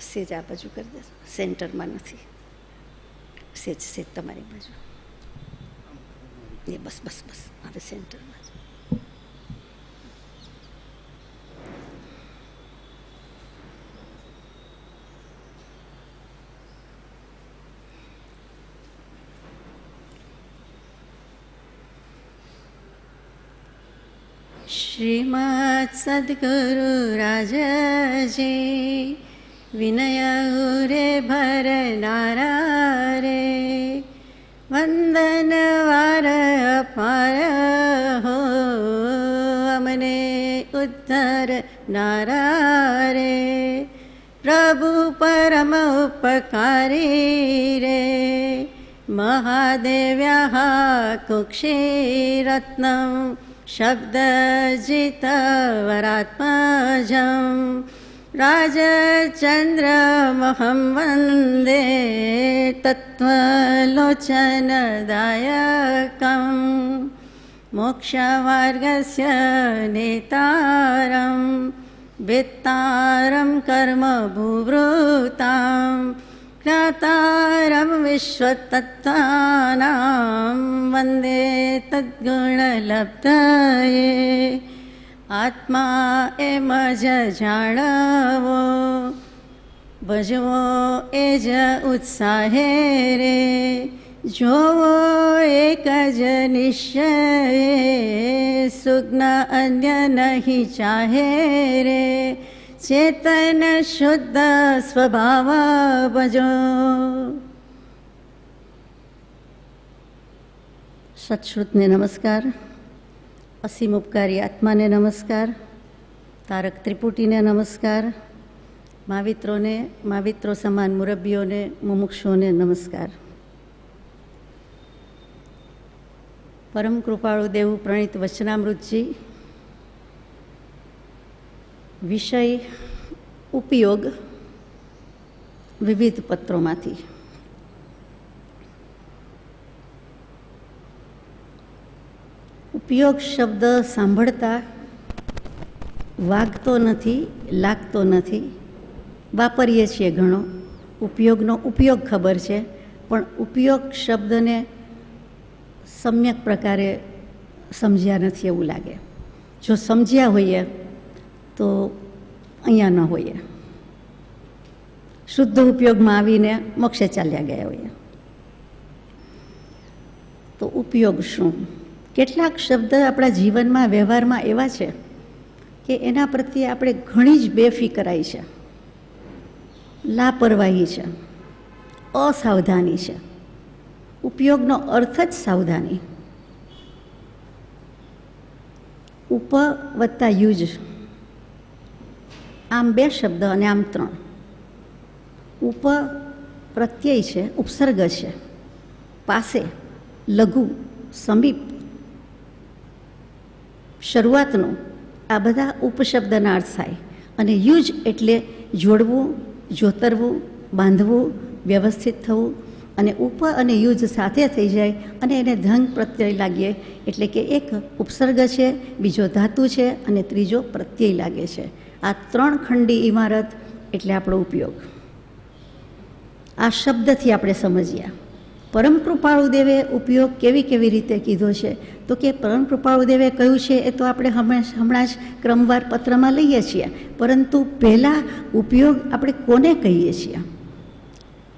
સેજ આ બાજુ કરી દેજો, સેન્ટરમાં નથી, સેજ સેજ તમારી બાજુ, એ બસ બસ બસ, હવે સેન્ટરમાં. શ્રીમદ સદગુરુ રાજજી વિનય રે ભરનારા રે, વંદન વાર અપાર હો અમને ઉદ્ધાર નારા રે, પ્રભુ પરમ ઉપકારી રે, મહાદેવ્યા કુક્ષી રત્નમ શબ્દજિતવરાત્મજં રાજચંદ્રમહં વંદે તત્ત્વલોચનદાયકં મોક્ષમાર્ગસ્ય નેતારં વેત્તારં કર્મભૂવૃતાં જ્ઞાતારં વિશ્વતત્ત્વાનાં વંદે તદ્ગુણલબ્ધયે. આત્મા એમ જ જાણવો, ભજવો એ જ ઉત્સાહે રે, જોવો એક જ નિશ્ચયે, સુજ્ઞ અન્ય નહીં ચાહે રે, ચેતન શુદ્ધ સ્વભાવ ભજો. સત્શ્રુતને નમસ્કાર, અસીમ ઉપકારી આત્માને નમસ્કાર, તારક ત્રિપુટીને નમસ્કાર, મહાવિત્રો સમાન મુરબ્બીઓને, મુમુક્ષુઓને નમસ્કાર. પરમ કૃપાળુ દેવું પ્રણીત વચનામૃતજી, વિષય ઉપયોગ વિવિધ પત્રોમાંથી. ઉપયોગ શબ્દ સાંભળતા વાગતો નથી, લાગતો નથી, વાપરીએ છીએ ઘણો, ઉપયોગનો ઉપયોગ ખબર છે, પણ ઉપયોગ શબ્દને સમ્યક પ્રકારે સમજ્યા નથી એવું લાગે. જો સમજ્યા હોઈએ તો અહીંયા ન હોઈએ, શુદ્ધ ઉપયોગમાં આવીને મોક્ષે ચાલ્યા ગયા હોઈએ. તો ઉપયોગ શું? કેટલાક શબ્દ આપણા જીવનમાં, વ્યવહારમાં એવા છે કે એના પ્રત્યે આપણે ઘણી જ બેફિકરાઈ છે, લાપરવાહી છે, અસાવધાની છે. ઉપયોગનો અર્થ જ સાવધાની. ઉપ વત્તા યુજ, આમ બે શબ્દ અને આમ ત્રણ. ઉપ પ્રત્યય છે, ઉપસર્ગ છે, પાસે, લઘુ, સમીપ, શરૂઆતનું, આ બધા ઉપશબ્દના અર્થ થાય. અને યુજ એટલે જોડવું, જોતરવું, બાંધવું, વ્યવસ્થિત થવું. અને ઉપ અને યુજ સાથે થઈ જાય અને એને ધંગ પ્રત્યય લાગીએ, એટલે કે એક ઉપસર્ગ છે, બીજો ધાતુ છે અને ત્રીજો પ્રત્યય લાગે છે. આ ત્રણ ખંડી ઇમારત એટલે આપણો ઉપયોગ. આ શબ્દથી આપણે સમજ્યા. પરમ કૃપાળુદેવે ઉપયોગ કેવી રીતે કીધો છે? તો કે પરમ કૃપાળુદેવે કહ્યું છે એ તો આપણે હમણાં જ ક્રમવાર પત્રમાં લઈએ છીએ, પરંતુ પહેલાં ઉપયોગ આપણે કોને કહીએ છીએ?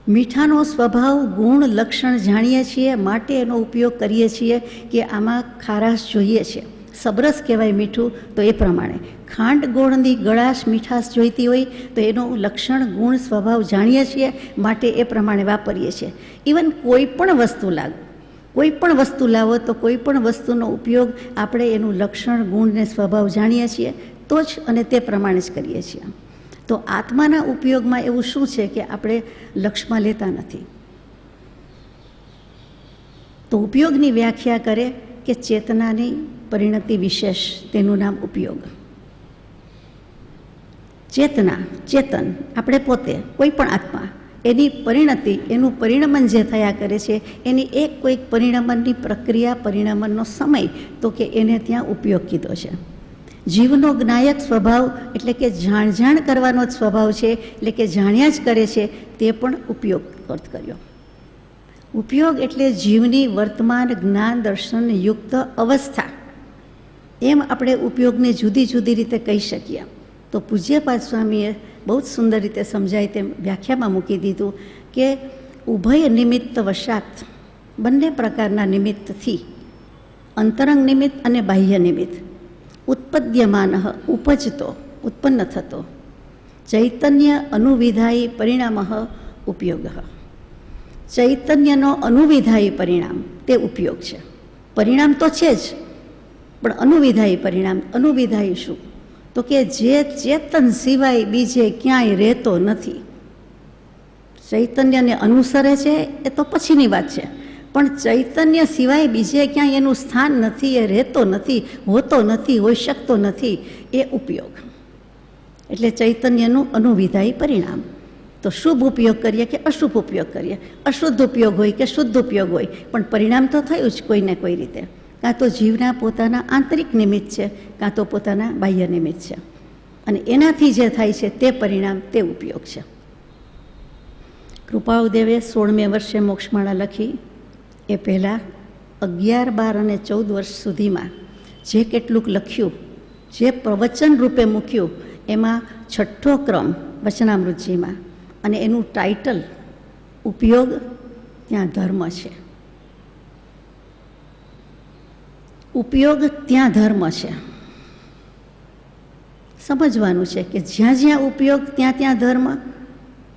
મીઠાનો સ્વભાવ, ગુણ, લક્ષણ જાણીએ છીએ, માટે એનો ઉપયોગ કરીએ છીએ કે આમાં ખારાશ જોઈએ છે. સબરસ કહેવાય મીઠું, તો એ પ્રમાણે ખાંડ ગોળની ગળાશ, મીઠાશ જોઈતી હોય તો એનું લક્ષણ, ગુણ, સ્વભાવ જાણીએ છીએ, માટે એ પ્રમાણે વાપરીએ છીએ. ઇવન કોઈ પણ વસ્તુ લાવો તો કોઈ પણ વસ્તુનો ઉપયોગ આપણે એનું લક્ષણ, ગુણ ને સ્વભાવ જાણીએ છીએ તો જ અને તે પ્રમાણે જ કરીએ છીએ. તો આત્માના ઉપયોગમાં એવું શું છે કે આપણે લક્ષમાં લેતા નથી? તો ઉપયોગની વ્યાખ્યા કરે કે ચેતનાની પરિણતિ વિશેષ, તેનું નામ ઉપયોગ. ચેતના, ચેતન, આપણે પોતે, કોઈ પણ આત્મા, એની પરિણતિ, એનું પરિણમન જે થયા કરે છે, એની કોઈક પરિણમનની પ્રક્રિયા, પરિણમનનો સમય, તો કે એને ત્યાં ઉપયોગ કીધો છે. જીવનો જ્ઞાયક સ્વભાવ એટલે કે જાણ કરવાનો જ સ્વભાવ છે, એટલે કે જાણ્યા જ કરે છે, તે પણ ઉપયોગ અર્થ કર્યો. ઉપયોગ એટલે જીવની વર્તમાન જ્ઞાન દર્શન યુક્ત અવસ્થા, એમ આપણે ઉપયોગને જુદી જુદી રીતે કહી શકીએ. તો પૂજ્યપાદ સ્વામીએ બહુ જ સુંદર રીતે સમજાય તેમ વ્યાખ્યામાં મૂકી દીધું કે ઉભય નિમિત્ત વશાત, બંને પ્રકારના નિમિત્તથી, અંતરંગ નિમિત્ત અને બાહ્ય નિમિત્ત, ઉત્પદ્યમાન ઉપજતો ઉત્પન્ન થતો ચૈતન્ય અનુવિધાયી પરિણામ ઉપયોગ. ચૈતન્યનો અનુવિધાયી પરિણામ તે ઉપયોગ છે. પરિણામ તો છે જ, પણ અનુવિધાયી પરિણામ. અનુવિધાયી શું? તો કે જે ચેતન સિવાય બીજે ક્યાંય રહેતો નથી. ચૈતન્યને અનુસરે છે એ તો પછીની વાત છે, પણ ચૈતન્ય સિવાય બીજે ક્યાંય એનું સ્થાન નથી, એ રહેતો નથી, હોતો નથી, હોઈ શકતો નથી, એ ઉપયોગ. એટલે ચૈતન્યનું અનુવિધાયી પરિણામ. તો શુભ ઉપયોગ કરીએ કે અશુભ ઉપયોગ કરીએ, અશુદ્ધ ઉપયોગ હોય કે શુદ્ધ ઉપયોગ હોય, પણ પરિણામ તો થયું જ કોઈને કોઈ રીતે. કાં તો જીવના પોતાના આંતરિક નિમિત્ત છે, કાં તો પોતાના બાહ્ય નિમિત્ત છે, અને એનાથી જે થાય છે તે પરિણામ, તે ઉપયોગ છે. કૃપાળુદેવે 16મે વર્ષે મોક્ષમાળા લખી એ પહેલાં 11, 12 અને 14 વર્ષ સુધીમાં જે કેટલુંક લખ્યું, જે પ્રવચન રૂપે મૂક્યું, એમાં 6ઠ્ઠો ક્રમ વચનામૃતજીમાં, અને એનું ટાઇટલ ઉપયોગ ત્યાં ધર્મ છે. ઉપયોગ ત્યાં ધર્મ છે. સમજવાનું છે કે જ્યાં જ્યાં ઉપયોગ ત્યાં ત્યાં ધર્મ.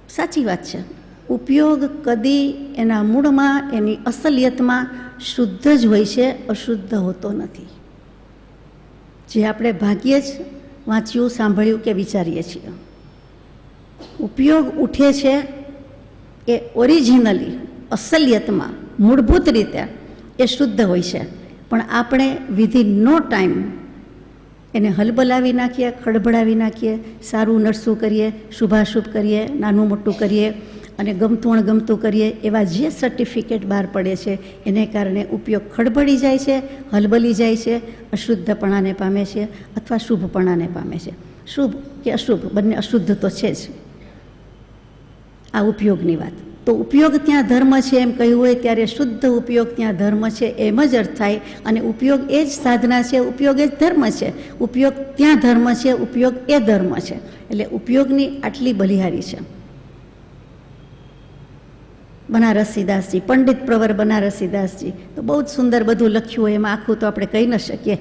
સાચી વાત છે. ઉપયોગ કદી એના મૂળમાં, એની અસલિયતમાં શુદ્ધ જ હોય છે, અશુદ્ધ હોતો નથી. જે આપણે ભાગ્યે જ વાંચ્યું, સાંભળ્યું કે વિચારીએ છીએ. ઉપયોગ ઉઠે છે એ ઓરિજિનલી, અસલિયતમાં, મૂળભૂત રીતે એ શુદ્ધ હોય છે, પણ આપણે વિધિન નો ટાઈમ એને હલબલાવી નાખીએ, ખડબડાવી નાખીએ, સારું નરસું કરીએ, શુભાશુભ કરીએ, નાનું મોટું કરીએ અને ગમતું અણગમતું કરીએ, એવા જે સર્ટિફિકેટ બહાર પડે છે એને કારણે ઉપયોગ ખડબડી જાય છે, હલબલી જાય છે, અશુદ્ધપણાને પામે છે અથવા શુભપણાને પામે છે. શુભ કે અશુભ બંને અશુદ્ધ તો છે જ. આ ઉપયોગની વાત. તો ઉપયોગ ત્યાં ધર્મ છે એમ કહ્યું હોય ત્યારે શુદ્ધ ઉપયોગ ત્યાં ધર્મ છે એમ જ અર્થ થાય. અને ઉપયોગ એ જ સાધના છે, ઉપયોગ એ જ ધર્મ છે. ઉપયોગ ત્યાં ધર્મ છે, ઉપયોગ એ ધર્મ છે. એટલે ઉપયોગની આટલી બલિહારી છે. બનારસીદાસજી, પંડિત પ્રવર બનારસીદાસજી તો બહુ જ સુંદર બધું લખ્યું હોય, એમાં આખું તો આપણે કહી ન શકીએ.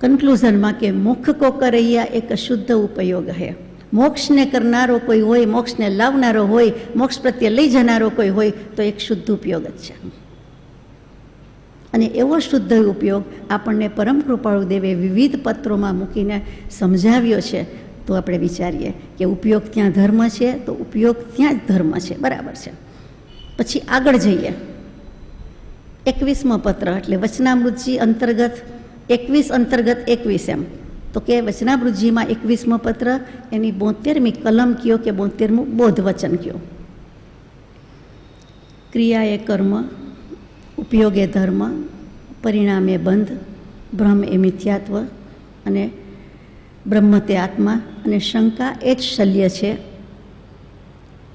કન્ક્લુઝનમાં કે મુખ કો કરૈયા એક શુદ્ધ ઉપયોગ હૈ. મોક્ષને કરનારો કોઈ હોય, મોક્ષને લાવનારો હોય, મોક્ષ પ્રત્યે લઈ જનારો કોઈ હોય તો એક શુદ્ધ ઉપયોગ જ છે. અને એવો શુદ્ધ ઉપયોગ આપણને પરમ કૃપાળુદેવે વિવિધ પત્રોમાં મૂકીને સમજાવ્યો છે. તો આપણે વિચારીએ કે ઉપયોગ ત્યાં ધર્મ છે, તો ઉપયોગ ત્યાં જ ધર્મ છે, બરાબર છે. પછી આગળ જઈએ. 21મો પત્ર એટલે વચનામૃતજી અંતર્ગત 21 અંતર્ગત 21 એમ. તો કે વચનામૃતજીમાં 21મો પત્ર, એની 72મી કલમ કયો કે 72મું બોધ વચન કયો. ક્રિયા એ કર્મ, ઉપયોગ એ ધર્મ, પરિણામ એ બંધ, બ્રહ્મ એ મિથ્યાત્વ, અને બ્રહ્મ તે આત્મા, અને શંકા એ જ શલ્ય છે.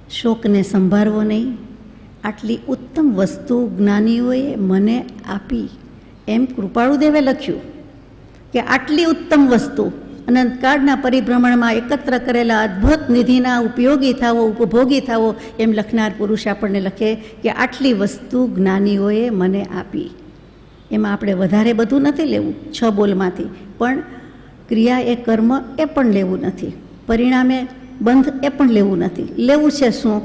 શોકને સંભાળવો નહીં. આટલી ઉત્તમ વસ્તુ જ્ઞાનીઓએ મને આપી, એમ કૃપાળુદેવે લખ્યું કે આટલી ઉત્તમ વસ્તુ અનંતકાળના પરિભ્રમણમાં એકત્ર કરેલા અદ્ભુત નિધિના ઉપયોગી થાવો, ઉપભોગી થાવો, એમ લખનાર પુરુષ આપણને લખે કે આટલી વસ્તુ જ્ઞાનીઓએ મને આપી. એમાં આપણે વધારે બધું નથી લેવું 6 બોલમાંથી, પણ ક્રિયા એ કર્મ એ પણ લેવું નથી, પરિણામે બંધ એ પણ લેવું નથી. લેવું છે શું?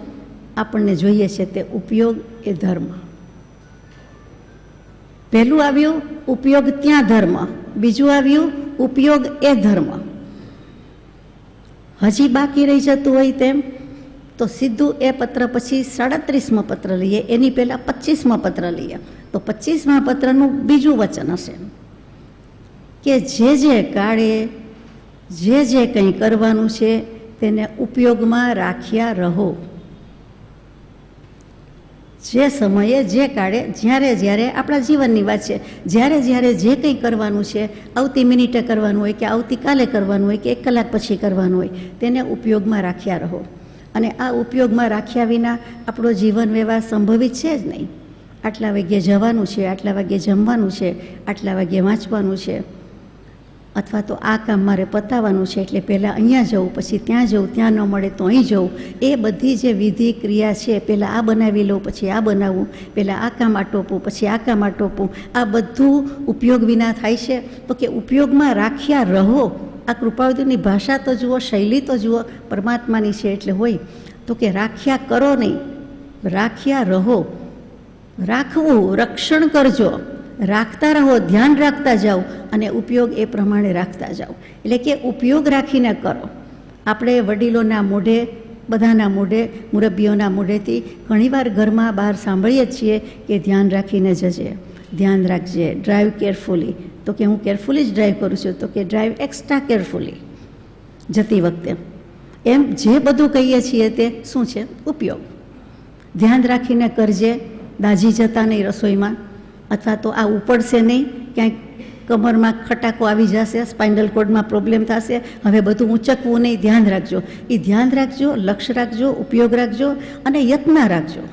આપણને જોઈએ છે તે ઉપયોગ એ ધર્મ. પહેલું આવ્યું ઉપયોગ ત્યાં ધર્મ, બીજું આવ્યું ઉપયોગ એ ધર્મ. હજી બાકી રહી જતું હોય તેમ તો સીધું એ પત્ર પછી 37મો પત્ર લઈએ, એની પહેલાં 25મો પત્ર લઈએ. તો 25મા પત્રનું બીજું વચન હશે કે જે કાળે જે કંઈ કરવાનું છે તેને ઉપયોગમાં રાખ્યા રહો. જે સમયે જે કાળે જ્યારે જ્યારે આપણા જીવનની વાત છે, જ્યારે જ્યારે જે કંઈ કરવાનું છે, આવતી મિનિટે કરવાનું હોય કે આવતીકાલે કરવાનું હોય કે 1 કલાક પછી કરવાનું હોય, તેને ઉપયોગમાં રાખ્યા રહો. અને આ ઉપયોગમાં રાખ્યા વિના આપણો જીવન વ્યવહાર સંભવિત છે જ નહીં. આટલા વાગ્યે જવાનું છે, આટલા વાગ્યે જમવાનું છે, આટલા વાગ્યે વાંચવાનું છે, અથવા તો આ કામ મારે પતાવવાનું છે એટલે પહેલાં અહીંયા જવું, પછી ત્યાં જવું, ત્યાં ન મળે તો અહીં જવું. એ બધી જે વિધિ ક્રિયા છે, પહેલાં આ બનાવી લઉં, પછી આ બનાવવું, પહેલાં આ કામ આટોપવું, પછી આ કામ આટોપવું, આ બધું ઉપયોગ વિના થાય છે. તો કે ઉપયોગમાં રાખ્યા રહો. આ કૃપાવતીની ભાષા તો જુઓ, શૈલી તો જુઓ, પરમાત્માની છે એટલે હોય. તો કે રાખ્યા કરો નહીં, રાખ્યા રહો. રાખવું, રક્ષણ કરજો, રાખતા રહો, ધ્યાન રાખતા જાઓ અને ઉપયોગ એ પ્રમાણે રાખતા જાઓ. એટલે કે ઉપયોગ રાખીને કરો. આપણે વડીલોના મોઢે, બધાના મોઢે, મુરબ્બીઓના મોઢેથી ઘણીવાર ઘરમાં બહાર સાંભળીએ જ છીએ કે ધ્યાન રાખીને જજે, ધ્યાન રાખજે, ડ્રાઈવ કેરફુલી. તો કે હું કેરફુલી જ ડ્રાઈવ કરું છું. તો કે ડ્રાઈવ એક્સ્ટ્રા કેરફુલી જતી વખતે. એમ જે બધું કહીએ છીએ તે શું છે? ઉપયોગ. ધ્યાન રાખીને કરજે, દાઝી જતા નહીં રસોઈમાં, અથવા તો આ ઉપડશે નહીં, ક્યાંક કમરમાં ખટાકો આવી જશે, સ્પાઇનલ કોર્ડમાં પ્રોબ્લેમ થશે, હવે બધું ઊંચકવું નહીં, ધ્યાન રાખજો. એ ધ્યાન રાખજો, લક્ષ્ય રાખજો, ઉપયોગ રાખજો અને યત્ન રાખજો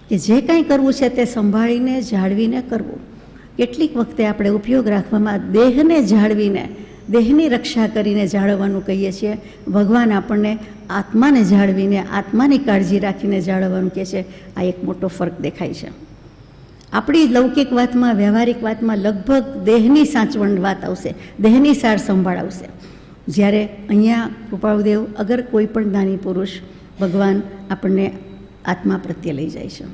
કે જે કાંઈ કરવું છે તે સંભાળીને જાળવીને કરવું. કેટલીક વખતે આપણે ઉપયોગ રાખવામાં દેહને જાળવીને, દેહની રક્ષા કરીને જાળવવાનું કહીએ છીએ. ભગવાન આપણને આત્માને જાળવીને, આત્માની કાળજી રાખીને જાળવવાનું કહે છે. આ એક મોટો ફરક દેખાય છે. આપણી લૌકિક વાતમાં, વ્યવહારિક વાતમાં લગભગ દેહની સાચવણ વાત આવશે, દેહની સાર સંભાળ આવશે. જ્યારે અહીંયા કૃપાળુદેવ અગર કોઈ પણ જ્ઞાની પુરુષ, ભગવાન આપણને આત્મા પ્રત્યે લઈ જાય છે.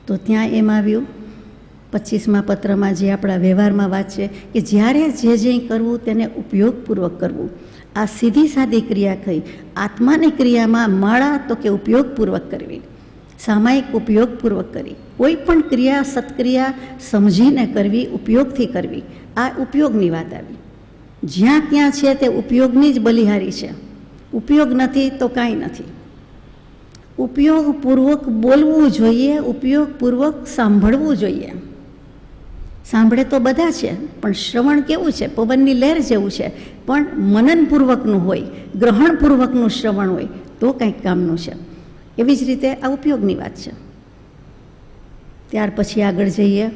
તો ત્યાં એમ આવ્યું 25મા પત્રમાં જે આપણા વ્યવહારમાં વાત છે કે જ્યારે જે કરવું તેને ઉપયોગપૂર્વક કરવું. આ સીધી સાદી ક્રિયા કહી. આત્માની ક્રિયામાં માળા તો કે ઉપયોગપૂર્વક કરવી, સામાયિક ઉપયોગપૂર્વક કરવી. કોઈ પણ ક્રિયા, સત્ક્રિયા સમજીને કરવી, ઉપયોગથી કરવી. આ ઉપયોગની વાત આવી. જ્યાં ત્યાં છે તે ઉપયોગની જ બલિહારી છે. ઉપયોગ નથી તો કાંઈ નથી. ઉપયોગપૂર્વક બોલવું જોઈએ, ઉપયોગપૂર્વક સાંભળવું જોઈએ. સાંભળે તો બધા છે, પણ શ્રવણ કેવું છે? પવનની લહેર જેવું છે. પણ મનનપૂર્વકનું હોય, ગ્રહણપૂર્વકનું શ્રવણ હોય તો કંઈક કામનું છે. એવી જ રીતે આ ઉપયોગની વાત છે. ત્યાર પછી આગળ જઈએ.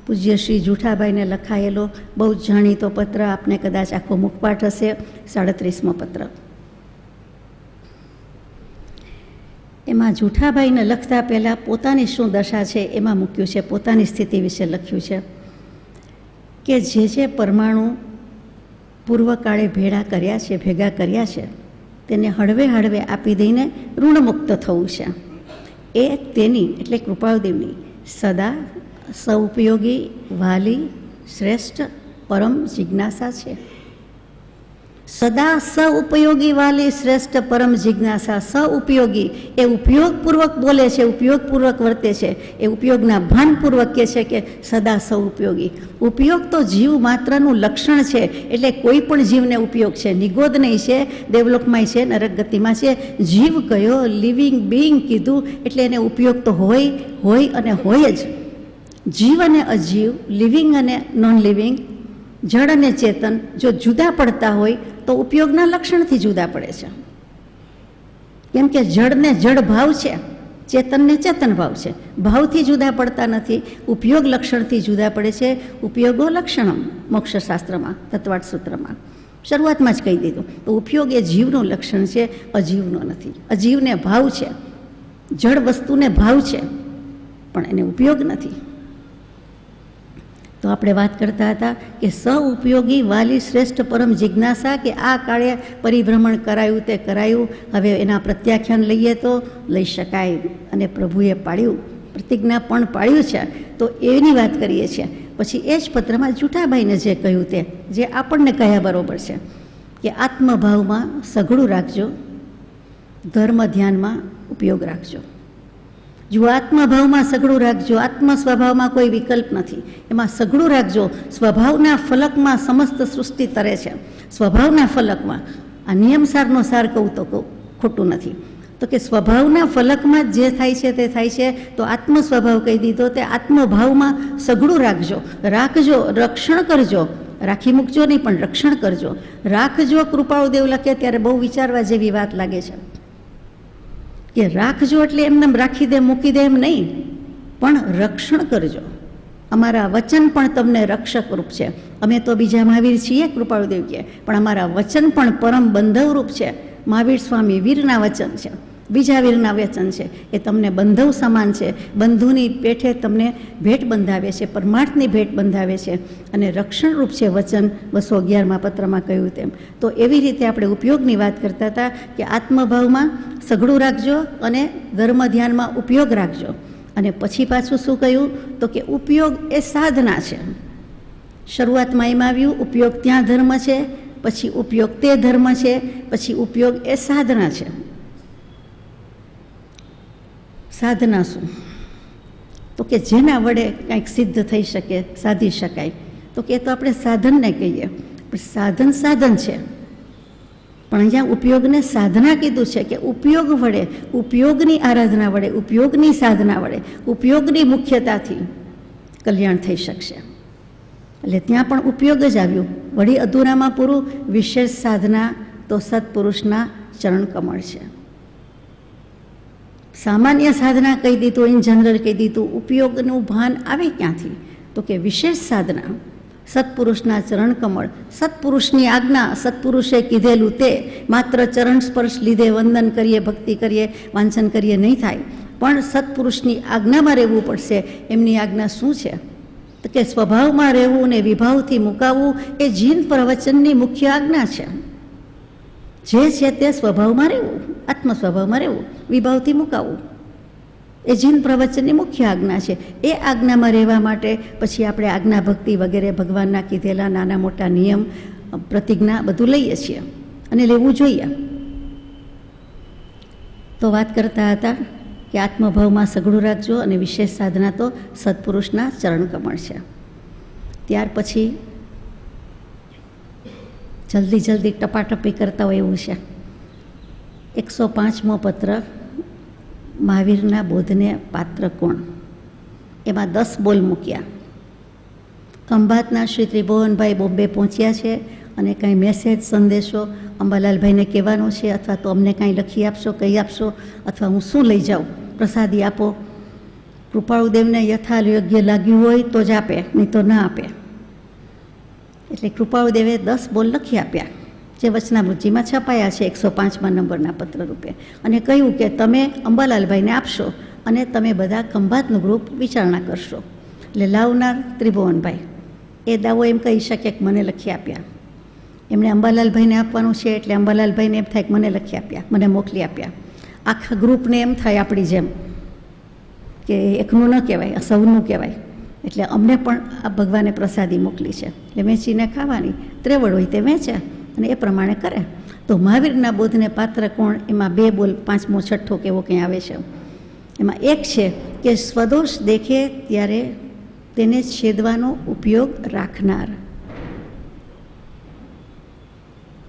પૂજ્ય શ્રી જુઠાભાઈને લખાયેલો બહુ જ જાણીતો પત્ર, આપને કદાચ આખો મુખપાઠ હશે, 37મો પત્ર. એમાં જુઠાભાઈને લખતા પહેલાં પોતાની શું દશા છે એમાં મૂક્યું છે, પોતાની સ્થિતિ વિશે લખ્યું છે કે જે પરમાણુ પૂર્વકાળે ભેગા કર્યા છે તેને હળવે હળવે આપી દઈને ઋણમુક્ત થવું છે. એ તેની એટલે કૃપાળુદેવની સદા સૌપયોગી, વાલી, શ્રેષ્ઠ, પરમ જિજ્ઞાસા છે. સદા સઉપયોગી, વાલી, શ્રેષ્ઠ, પરમ જિજ્ઞાસા. સઉપયોગી એ ઉપયોગપૂર્વક બોલે છે, ઉપયોગપૂર્વક વર્તે છે, એ ઉપયોગના ભાનપૂર્વક કહે છે કે સદા સઉપયોગી. ઉપયોગ તો જીવ માત્રનું લક્ષણ છે, એટલે કોઈ પણ જીવને ઉપયોગ છે. નિગોદ નહીં છે, દેવલોકમાં છે, નરક ગતિમાં છે. જીવ કયો? લિવિંગ બિંગ કીધું એટલે એને ઉપયોગ તો હોય અને હોય જ. જીવ અને અજીવ, લિવિંગ અને નોન લિવિંગ, જળ અને ચેતન જો જુદા પડતા હોય તો ઉપયોગના લક્ષણથી જુદા પડે છે. કેમ કે જળને જળ ભાવ છે, ચેતનને ચેતન ભાવ છે. ભાવથી જુદા પડતા નથી, ઉપયોગ લક્ષણથી જુદા પડે છે. ઉપયોગો લક્ષણમ મોક્ષશાસ્ત્રમાં, તત્વાર્થ સૂત્રમાં શરૂઆતમાં જ કહી દીધું. તો ઉપયોગ એ જીવનું લક્ષણ છે, અજીવનો નથી. અજીવને ભાવ છે, જળ વસ્તુને ભાવ છે, પણ એને ઉપયોગ નથી. તો આપણે વાત કરતા હતા કે સઉપયોગી, વાલી, શ્રેષ્ઠ, પરમ જિજ્ઞાસા, કે આ કાળે પરિભ્રમણ કરાયું તે કરાયું. હવે એના પ્રત્યાખ્યાન લઈએ તો લઈ શકાય, અને પ્રભુએ પાડ્યું, પ્રતિજ્ઞા પણ પાડ્યું છે. તો એની વાત કરીએ છીએ. પછી એ જ પત્રમાં જુઠાભાઈને જે કહ્યું તે, જે આપણને કહ્યા બરોબર છે કે આત્મભાવમાં સઘળું રાખજો, ધર્મ ધ્યાનમાં ઉપયોગ રાખજો. જો આત્મભાવમાં સઘળું રાખજો, આત્મ સ્વભાવમાં કોઈ વિકલ્પ નથી, એમાં સઘળું રાખજો. સ્વભાવના ફલકમાં સમસ્ત સૃષ્ટિ તરે છે, સ્વભાવના ફલકમાં. આ નિયમસારનો સાર કહું તો ખોટું નથી. તો તો કે સ્વભાવના ફલકમાં જ જે થાય છે તે થાય છે. તો આત્મ સ્વભાવ કહી દીધો, તે આત્મભાવમાં સઘળું રાખજો, રાખજો, રક્ષણ કરજો, રાખી મૂકજો નહીં પણ રક્ષણ કરજો. રાખજો કૃપાળુદેવ લખે ત્યારે બહુ વિચારવા જેવી વાત લાગે છે કે રાખજો એટલે એમને રાખી દે મૂકી દે એમ નહીં, પણ રક્ષણ કરજો. અમારા વચન પણ તમને રક્ષક રૂપ છે. અમે તો બીજા મહાવીર છીએ કૃપાળુદેવ કહે, પણ અમારા વચન પણ પરમ બંધવ રૂપ છે. મહાવીર સ્વામી વીરના વચન છે, બીજા વીરના વચન છે, એ તમને બંધવ સમાન છે. બંધુની પેઠે તમને ભેટ બંધાવે છે, પરમાર્થની ભેટ બંધાવે છે, અને રક્ષણરૂપ છે વચન. 211મા પત્રમાં કહ્યું તેમ. તો એવી રીતે આપણે ઉપયોગની વાત કરતા હતા કે આત્મભાવમાં સઘળું રાખજો અને ધર્મ ધ્યાનમાં ઉપયોગ રાખજો. અને પછી પાછું શું કહ્યું? તો કે ઉપયોગ એ સાધના છે. શરૂઆતમાં એમ આવ્યું ઉપયોગ ત્યાં ધર્મ છે, પછી ઉપયોગ તે ધર્મ છે, પછી ઉપયોગ એ સાધના છે. સાધના શું? તો કે જેના વડે કંઈક સિદ્ધ થઈ શકે, સાધી શકાય. તો કે તો આપણે સાધનને કહીએ, પણ સાધન સાધન છે, પણ અહીંયા ઉપયોગને સાધના કીધું છે કે ઉપયોગ વડે, ઉપયોગની આરાધના વડે, ઉપયોગની સાધના વડે, ઉપયોગની મુખ્યતાથી કલ્યાણ થઈ શકશે. એટલે ત્યાં પણ ઉપયોગ જ આવ્યું. વળી અધૂરામાં પૂરું વિશેષ સાધના તો સત્પુરુષના ચરણ કમળ છે. સામાન્ય સાધના કહી દીધું, ઇન જનરલ કહી દીધું. ઉપયોગનું ભાન આવે ક્યાંથી? તો કે વિશેષ સાધના સત્પુરુષના ચરણ કમળ, સત્પુરુષની આજ્ઞા, સત્પુરુષે કીધેલું તે. માત્ર ચરણ સ્પર્શ લીધે વંદન કરીએ, ભક્તિ કરીએ, વાંચન કરીએ નહીં થાય, પણ સત્પુરુષની આજ્ઞામાં રહેવું પડશે. એમની આજ્ઞા શું છે? તો કે સ્વભાવમાં રહેવું ને વિભાવથી મુકાવવું એ જીન પ્રવચનની મુખ્ય આજ્ઞા છે. જે છે તે સ્વભાવમાં રહેવું, આત્મ સ્વભાવમાં રહેવું, વિભાવથી મુકાવવું એ જીન પ્રવચનની મુખ્ય આજ્ઞા છે. એ આજ્ઞામાં રહેવા માટે પછી આપણે આજ્ઞા ભક્તિ વગેરે ભગવાનના કીધેલા નાના મોટા નિયમ, પ્રતિજ્ઞા બધું લઈએ છીએ અને લેવું જોઈએ. તો વાત કરતા હતા કે આત્મભાવમાં સઘળું રાખજો અને વિશેષ સાધના તો સત્પુરુષના ચરણ કમળ છે. ત્યાર પછી જલ્દી ટપાટપી કરતા હોય એવું છે. 105મો પત્ર, મહાવીરના બોધને પાત્ર કોણ? એમાં 10 બોલ મૂક્યા. ખંભાતના શ્રી ત્રિભુવનભાઈ બોમ્બે પહોંચ્યા છે અને કાંઈ મેસેજ, સંદેશો અંબાલાલભાઈને કહેવાનો છે, અથવા તો અમને કાંઈ લખી આપશો, કહી આપશો, અથવા હું શું લઈ જાઉં, પ્રસાદી આપો. કૃપાળુદેવને યથાયોગ્ય લાગ્યું હોય તો જ આપે, નહીં તો ના આપે. એટલે કૃપાળુદેવે 10 બોલ લખી આપ્યા, જે વચનામૃતજીમાં છપાયા છે 105મા નંબરના પત્ર રૂપે, અને કહ્યું કે તમે અંબાલાલભાઈને આપશો અને તમે બધા ખંભાતનું ગ્રુપ વિચારણા કરશો. એટલે લાવનાર ત્રિભુવનભાઈ એ દાવો એમ કહી શકે કે મને લખી આપ્યા. એમણે અંબાલાલભાઈને આપવાનું છે એટલે અંબાલાલભાઈને એમ થાય કે મને લખી આપ્યા, મને મોકલી આપ્યા. આખા ગ્રુપને એમ થાય આપણી જેમ કે એકનું ન કહેવાય, સૌનું કહેવાય. એટલે અમને પણ આ ભગવાને પ્રસાદી મોકલી છે, એટલે વેચીને ખાવાની, ત્રેવડ હોય તે વેચે અને એ પ્રમાણે કરે. તો મહાવીરના બોધને પાત્ર કોણ? એમાં 2 બોલ, 5મો 6ઠ્ઠો કેવો કંઈ આવે છે. એમાં એક છે કે સ્વદોષ દેખે ત્યારે તેને છેદવાનો ઉપયોગ રાખનાર.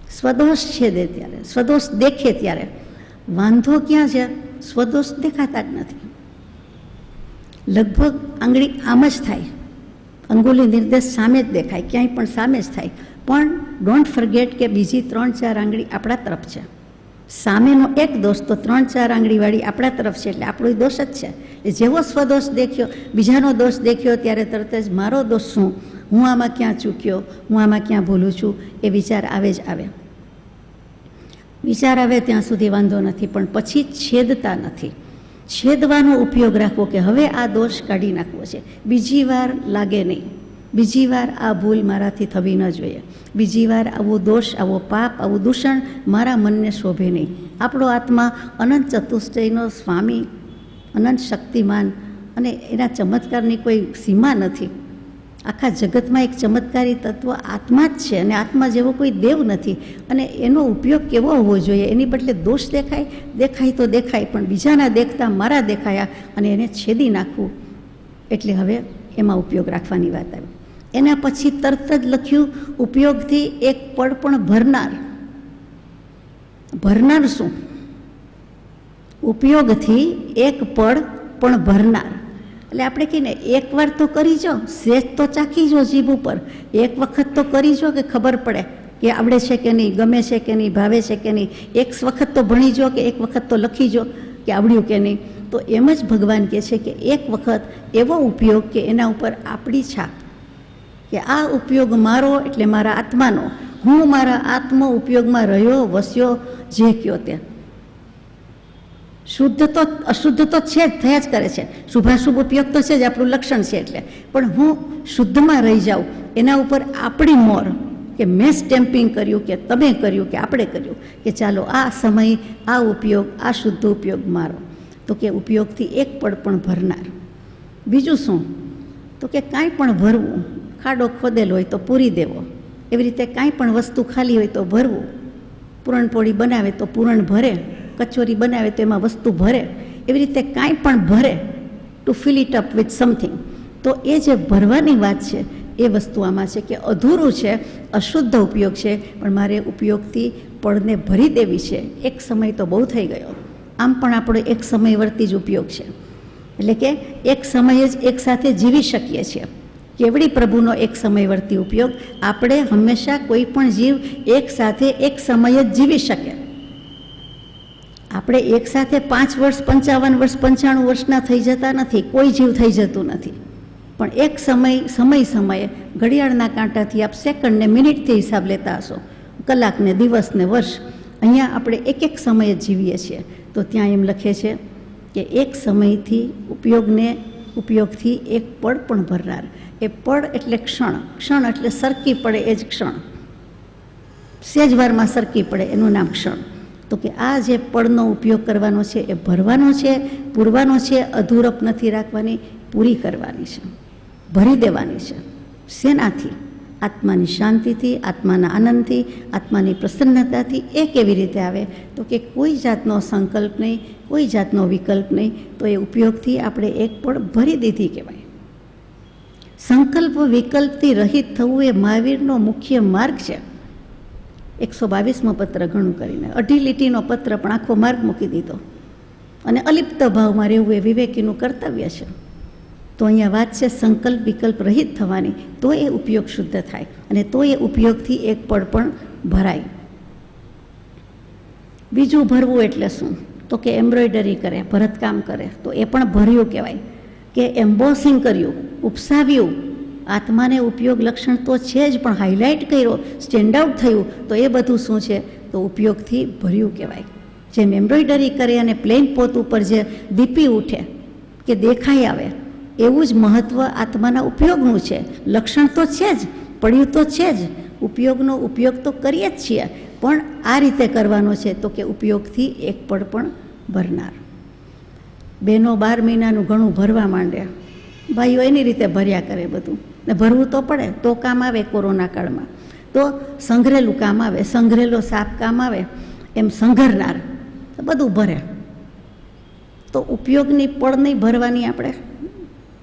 સ્વદોષ છેદે ત્યારે, સ્વદોષ દેખે ત્યારે. વાંધો ક્યાં છે? સ્વદોષ દેખાતા જ નથી. લગભગ આંગળી આમ જ થાય, અંગુલી નિર્દેશ સામે જ દેખાય, ક્યાંય પણ સામે જ થાય. પણ ડોન્ટ ફર્ગેટ કે બીજી 3-4 આંગળી આપણા તરફ છે. સામેનો એક દોષ તો 3-4 આંગળીવાળી આપણા તરફ છે, એટલે આપણો દોષ જ છે. એ જેવો સ્વદોષ દેખ્યો, બીજાનો દોષ દેખ્યો ત્યારે તરત જ મારો દોષ શું, હું આમાં ક્યાં ચૂક્યો, હું આમાં ક્યાં ભૂલું છું, એ વિચાર આવે જ આવે. વિચાર આવે ત્યાં સુધી વાંધો નથી, પણ પછી છેદતા નથી. છેદવાનો ઉપયોગ રાખવો કે હવે આ દોષ કાઢી નાખવો છે, બીજી વાર લાગે નહીં, બીજી વાર આ ભૂલ મારાથી થવી ન જોઈએ, બીજી વાર આવો દોષ, આવો પાપ, આવું દૂષણ મારા મનને શોભે નહીં. આપણો આત્મા અનંત ચતુષ્ટયનો સ્વામી, અનંત શક્તિમાન, અને એના ચમત્કારની કોઈ સીમા નથી. આખા જગતમાં એક ચમત્કારી તત્વ આત્મા જ છે, અને આત્મા જેવો કોઈ દેવ નથી. અને એનો ઉપયોગ કેવો હોવો જોઈએ? એની બદલે દોષ દેખાય તો દેખાય, પણ બીજાના દેખતા મારા દેખાયા અને એને છેદી નાખવું, એટલે હવે એમાં ઉપયોગ રાખવાની વાત આવી. એના પછી તરત જ લખ્યું ઉપયોગથી એક પળ પણ ભરનાર. ભરનાર શું? ઉપયોગથી એક પળ પણ ભરનાર. એટલે આપણે કહીએ ને, એકવાર તો કરી જો, સેજ તો ચાખી જો જીભ ઉપર, એક વખત તો કરી જો કે ખબર પડે કે આવડે છે કે નહીં, ગમે છે કે નહીં, ભાવે છે કે નહીં. એક વખત તો ભણી જો, કે એક વખત તો લખી જો કે આવડ્યું કે નહીં. તો એમ જ ભગવાન કહે છે કે એક વખત એવો ઉપયોગ કે એના ઉપર આપણી છાપ, કે આ ઉપયોગ મારો એટલે મારા આત્માનો, હું મારા આત્મ ઉપયોગમાં રહ્યો, વસ્યો, જે કયો તે. શુદ્ધ તો અશુદ્ધ તો છે જ, થયા જ કરે છે. શુભાશુભ ઉપયોગ તો છે જ, આપણું લક્ષણ છે. એટલે પણ હું શુદ્ધમાં રહી જાઉં, એના ઉપર આપણી મોર, કે મેં સ્ટેમ્પિંગ કર્યું, કે તમે કર્યું, કે આપણે કર્યું, કે ચાલો આ સમય, આ ઉપયોગ, આ શુદ્ધ ઉપયોગ મારો. તો કે ઉપયોગથી એક પળ પણ ભરનાર. બીજું શું? તો કે કાંઈ પણ ભરવું, ખાડો ખોદેલો હોય તો પૂરી દેવો, એવી રીતે કાંઈ પણ વસ્તુ ખાલી હોય તો ભરવું. પૂરણપોળી બનાવે તો પૂરણ ભરે, કચોરી બનાવે તો એમાં વસ્તુ ભરે, એવી રીતે કાંઈ પણ ભરે, to fill it up with something. તો એ જે ભરવાની વાત છે એ વસ્તુ આમાં છે કે અધૂરું છે, અશુદ્ધ ઉપયોગ છે, પણ મારે ઉપયોગથી પળને ભરી દેવી છે. એક સમય તો બહુ થઈ ગયો, આમ પણ આપણો એક સમયવર્તી જ ઉપયોગ છે. એટલે કે એક સમયે જ એકસાથે જીવી શકીએ છીએ. કેવડી પ્રભુનો એક સમયવર્તી ઉપયોગ! આપણે હંમેશા કોઈ પણ જીવ એક સાથે એક સમયે જ જીવી શકે. આપણે એક સાથે 5 વર્ષ, 55 વર્ષ, 95 વર્ષના થઈ જતા નથી, કોઈ જીવ થઈ જતું નથી. પણ એક સમયે ઘડિયાળના કાંટાથી આપ સેકન્ડને, મિનિટથી હિસાબ લેતા હશો, કલાકને, દિવસને, વર્ષ. અહીંયા આપણે એક એક સમયે જીવીએ છીએ. તો ત્યાં એમ લખે છે કે એક સમયથી ઉપયોગથી એક પળ પણ ભરનાર. એ પળ એટલે ક્ષણ, ક્ષણ એટલે સરકી પડે એ જ ક્ષણ, સેજવારમાં સરકી પડે એનું નામ ક્ષણ. તો કે આ જે પળનો ઉપયોગ કરવાનો છે એ ભરવાનો છે, પૂરવાનો છે, અધૂરપ નથી રાખવાની, પૂરી કરવાની છે, ભરી દેવાની છે. શેનાથી? આત્માની શાંતિથી, આત્માના આનંદથી, આત્માની પ્રસન્નતાથી. એ કેવી રીતે આવે? તો કે કોઈ જાતનો સંકલ્પ નહીં, કોઈ જાતનો વિકલ્પ નહીં. તો એ ઉપયોગથી આપણે એક પળ ભરી દીધી કહેવાય. સંકલ્પ વિકલ્પથી રહિત થવું એ મહાવીરનો મુખ્ય માર્ગ છે. 122મો પત્ર ઘણું કરીને, 2.5 લીટીનો પત્ર પણ આખો માર્ગ મૂકી દીધો. અને અલિપ્ત ભાવમાં રહેવું એ વિવેકીનું કર્તવ્ય છે. તો અહીંયા વાત છે સંકલ્પ વિકલ્પ રહિત થવાની, તો એ ઉપયોગ શુદ્ધ થાય, અને તો એ ઉપયોગથી એક પળ પણ ભરાય. બીજું ભરવું એટલે શું? તો કે એમ્બ્રોઇડરી કરે, ભરતકામ કરે, તો એ પણ ભર્યું કહેવાય. કે એમ્બોસિંગ કર્યું, ઉપસાવ્યું, આત્માને ઉપયોગ લક્ષણ તો છે જ, પણ હાઇલાઇટ કર્યો, સ્ટેન્ડ આઉટ થયું, તો એ બધું શું છે? તો ઉપયોગથી ભર્યું કહેવાય. જેમ એમ્બ્રોઇડરી કરે અને પ્લેન પોત ઉપર જે દીપી ઉઠે કે દેખાઈ આવે, એવું જ મહત્ત્વ આત્માના ઉપયોગનું છે. લક્ષણ તો છે જ, પડ્યું તો છે જ, ઉપયોગનો ઉપયોગ તો કરીએ જ છીએ, પણ આ રીતે કરવાનો છે. તો કે ઉપયોગથી એક પળ પણ ભરનાર. બહેનો 12 મહિનાનું ઘણું ભરવા માંડે, ભાઈઓ એની રીતે ભર્યા કરે બધું, ને ભરવું તો પડે, તો કામ આવે. કોરોના કાળમાં તો સંઘરેલું કામ આવે, સંઘરેલો સાપ કામ આવે, એમ સંઘરનાર બધું ભરે. તો ઉપયોગની પળ નહીં ભરવાની, આપણે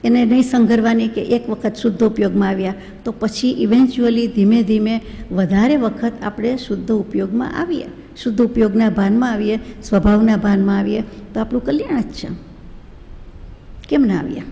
એને નહીં સંઘરવાની કે એક વખત શુદ્ધ ઉપયોગમાં આવ્યા તો પછી ઇવેન્ચ્યુઅલી ધીમે ધીમે વધારે વખત આપણે શુદ્ધ ઉપયોગમાં આવીએ, શુદ્ધ ઉપયોગના ભાનમાં આવીએ, સ્વભાવના ભાનમાં આવીએ, તો આપણું કલ્યાણ જ છે. કેમ ના આવીએ?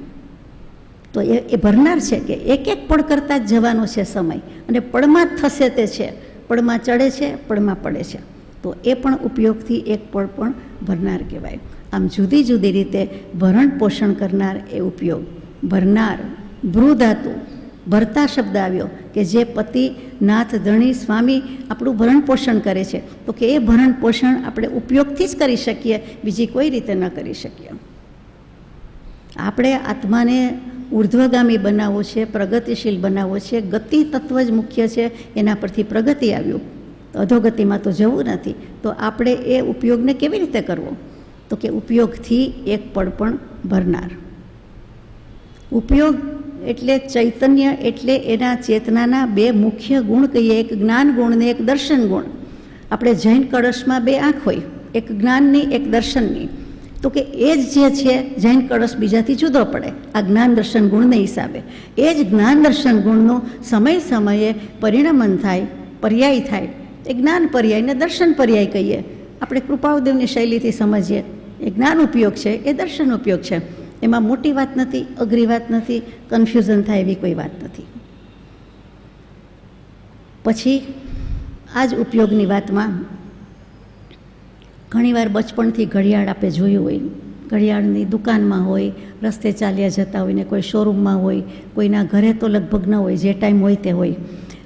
તો એ ભરનાર છે કે એક એક પળ કરતાં જ જવાનો છે સમય, અને પળમાં જ થશે તે છે. પળમાં ચડે છે, પળમાં પડે છે. તો એ પણ ઉપયોગથી એક પળ પણ ભરનાર કહેવાય. આમ જુદી જુદી રીતે ભરણ પોષણ કરનાર એ ઉપયોગ. ભરનાર, ભ્રુધાતુ, ભરતા શબ્દ આવ્યો કે જે પતિ, નાથ, ધણી, સ્વામી આપણું ભરણ પોષણ કરે છે. તો કે એ ભરણ પોષણ આપણે ઉપયોગથી જ કરી શકીએ, બીજી કોઈ રીતે ન કરી શકીએ. આપણે આત્માને ઉર્ધ્વગામી બનાવવો છે, પ્રગતિશીલ બનાવવો છે. ગતિ તત્વ જ મુખ્ય છે, એના પરથી પ્રગતિ આવ્યું, અધોગતિમાં તો જવું નથી. તો આપણે એ ઉપયોગને કેવી રીતે કરવો? તો કે ઉપયોગથી એક પળ પણ ભરનાર. ઉપયોગ એટલે ચૈતન્ય, એટલે એના ચેતનાના 2 મુખ્ય ગુણ કહીએ, એક જ્ઞાન ગુણ ને એક દર્શન ગુણ. આપણે જૈન કળશમાં 2 આંખ હોય, એક જ્ઞાનની, એક દર્શનની. તો કે એ જ જે છે જૈન કળશ બીજાથી જુદો પડે આ જ્ઞાન દર્શન ગુણને હિસાબે. એ જ જ્ઞાન દર્શન ગુણનું સમય સમયે પરિણમન થાય, પર્યાય થાય. એ જ્ઞાન પર્યાયને દર્શન પર્યાય કહીએ. આપણે કૃપાળદેવની શૈલીથી સમજીએ એ જ્ઞાન ઉપયોગ છે, એ દર્શન ઉપયોગ છે. એમાં મોટી વાત નથી, અઘરી વાત નથી, કન્ફ્યુઝન થાય એવી કોઈ વાત નથી. પછી આ જ ઉપયોગની વાતમાં ઘણીવાર બચપણથી ઘડિયાળ આપણે જોયું હોય, ઘડિયાળની દુકાનમાં હોય, રસ્તે ચાલ્યા જતા હોય ને કોઈ શોરૂમમાં હોય, કોઈના ઘરે તો લગભગ ન હોય, જે ટાઈમ હોય તે હોય,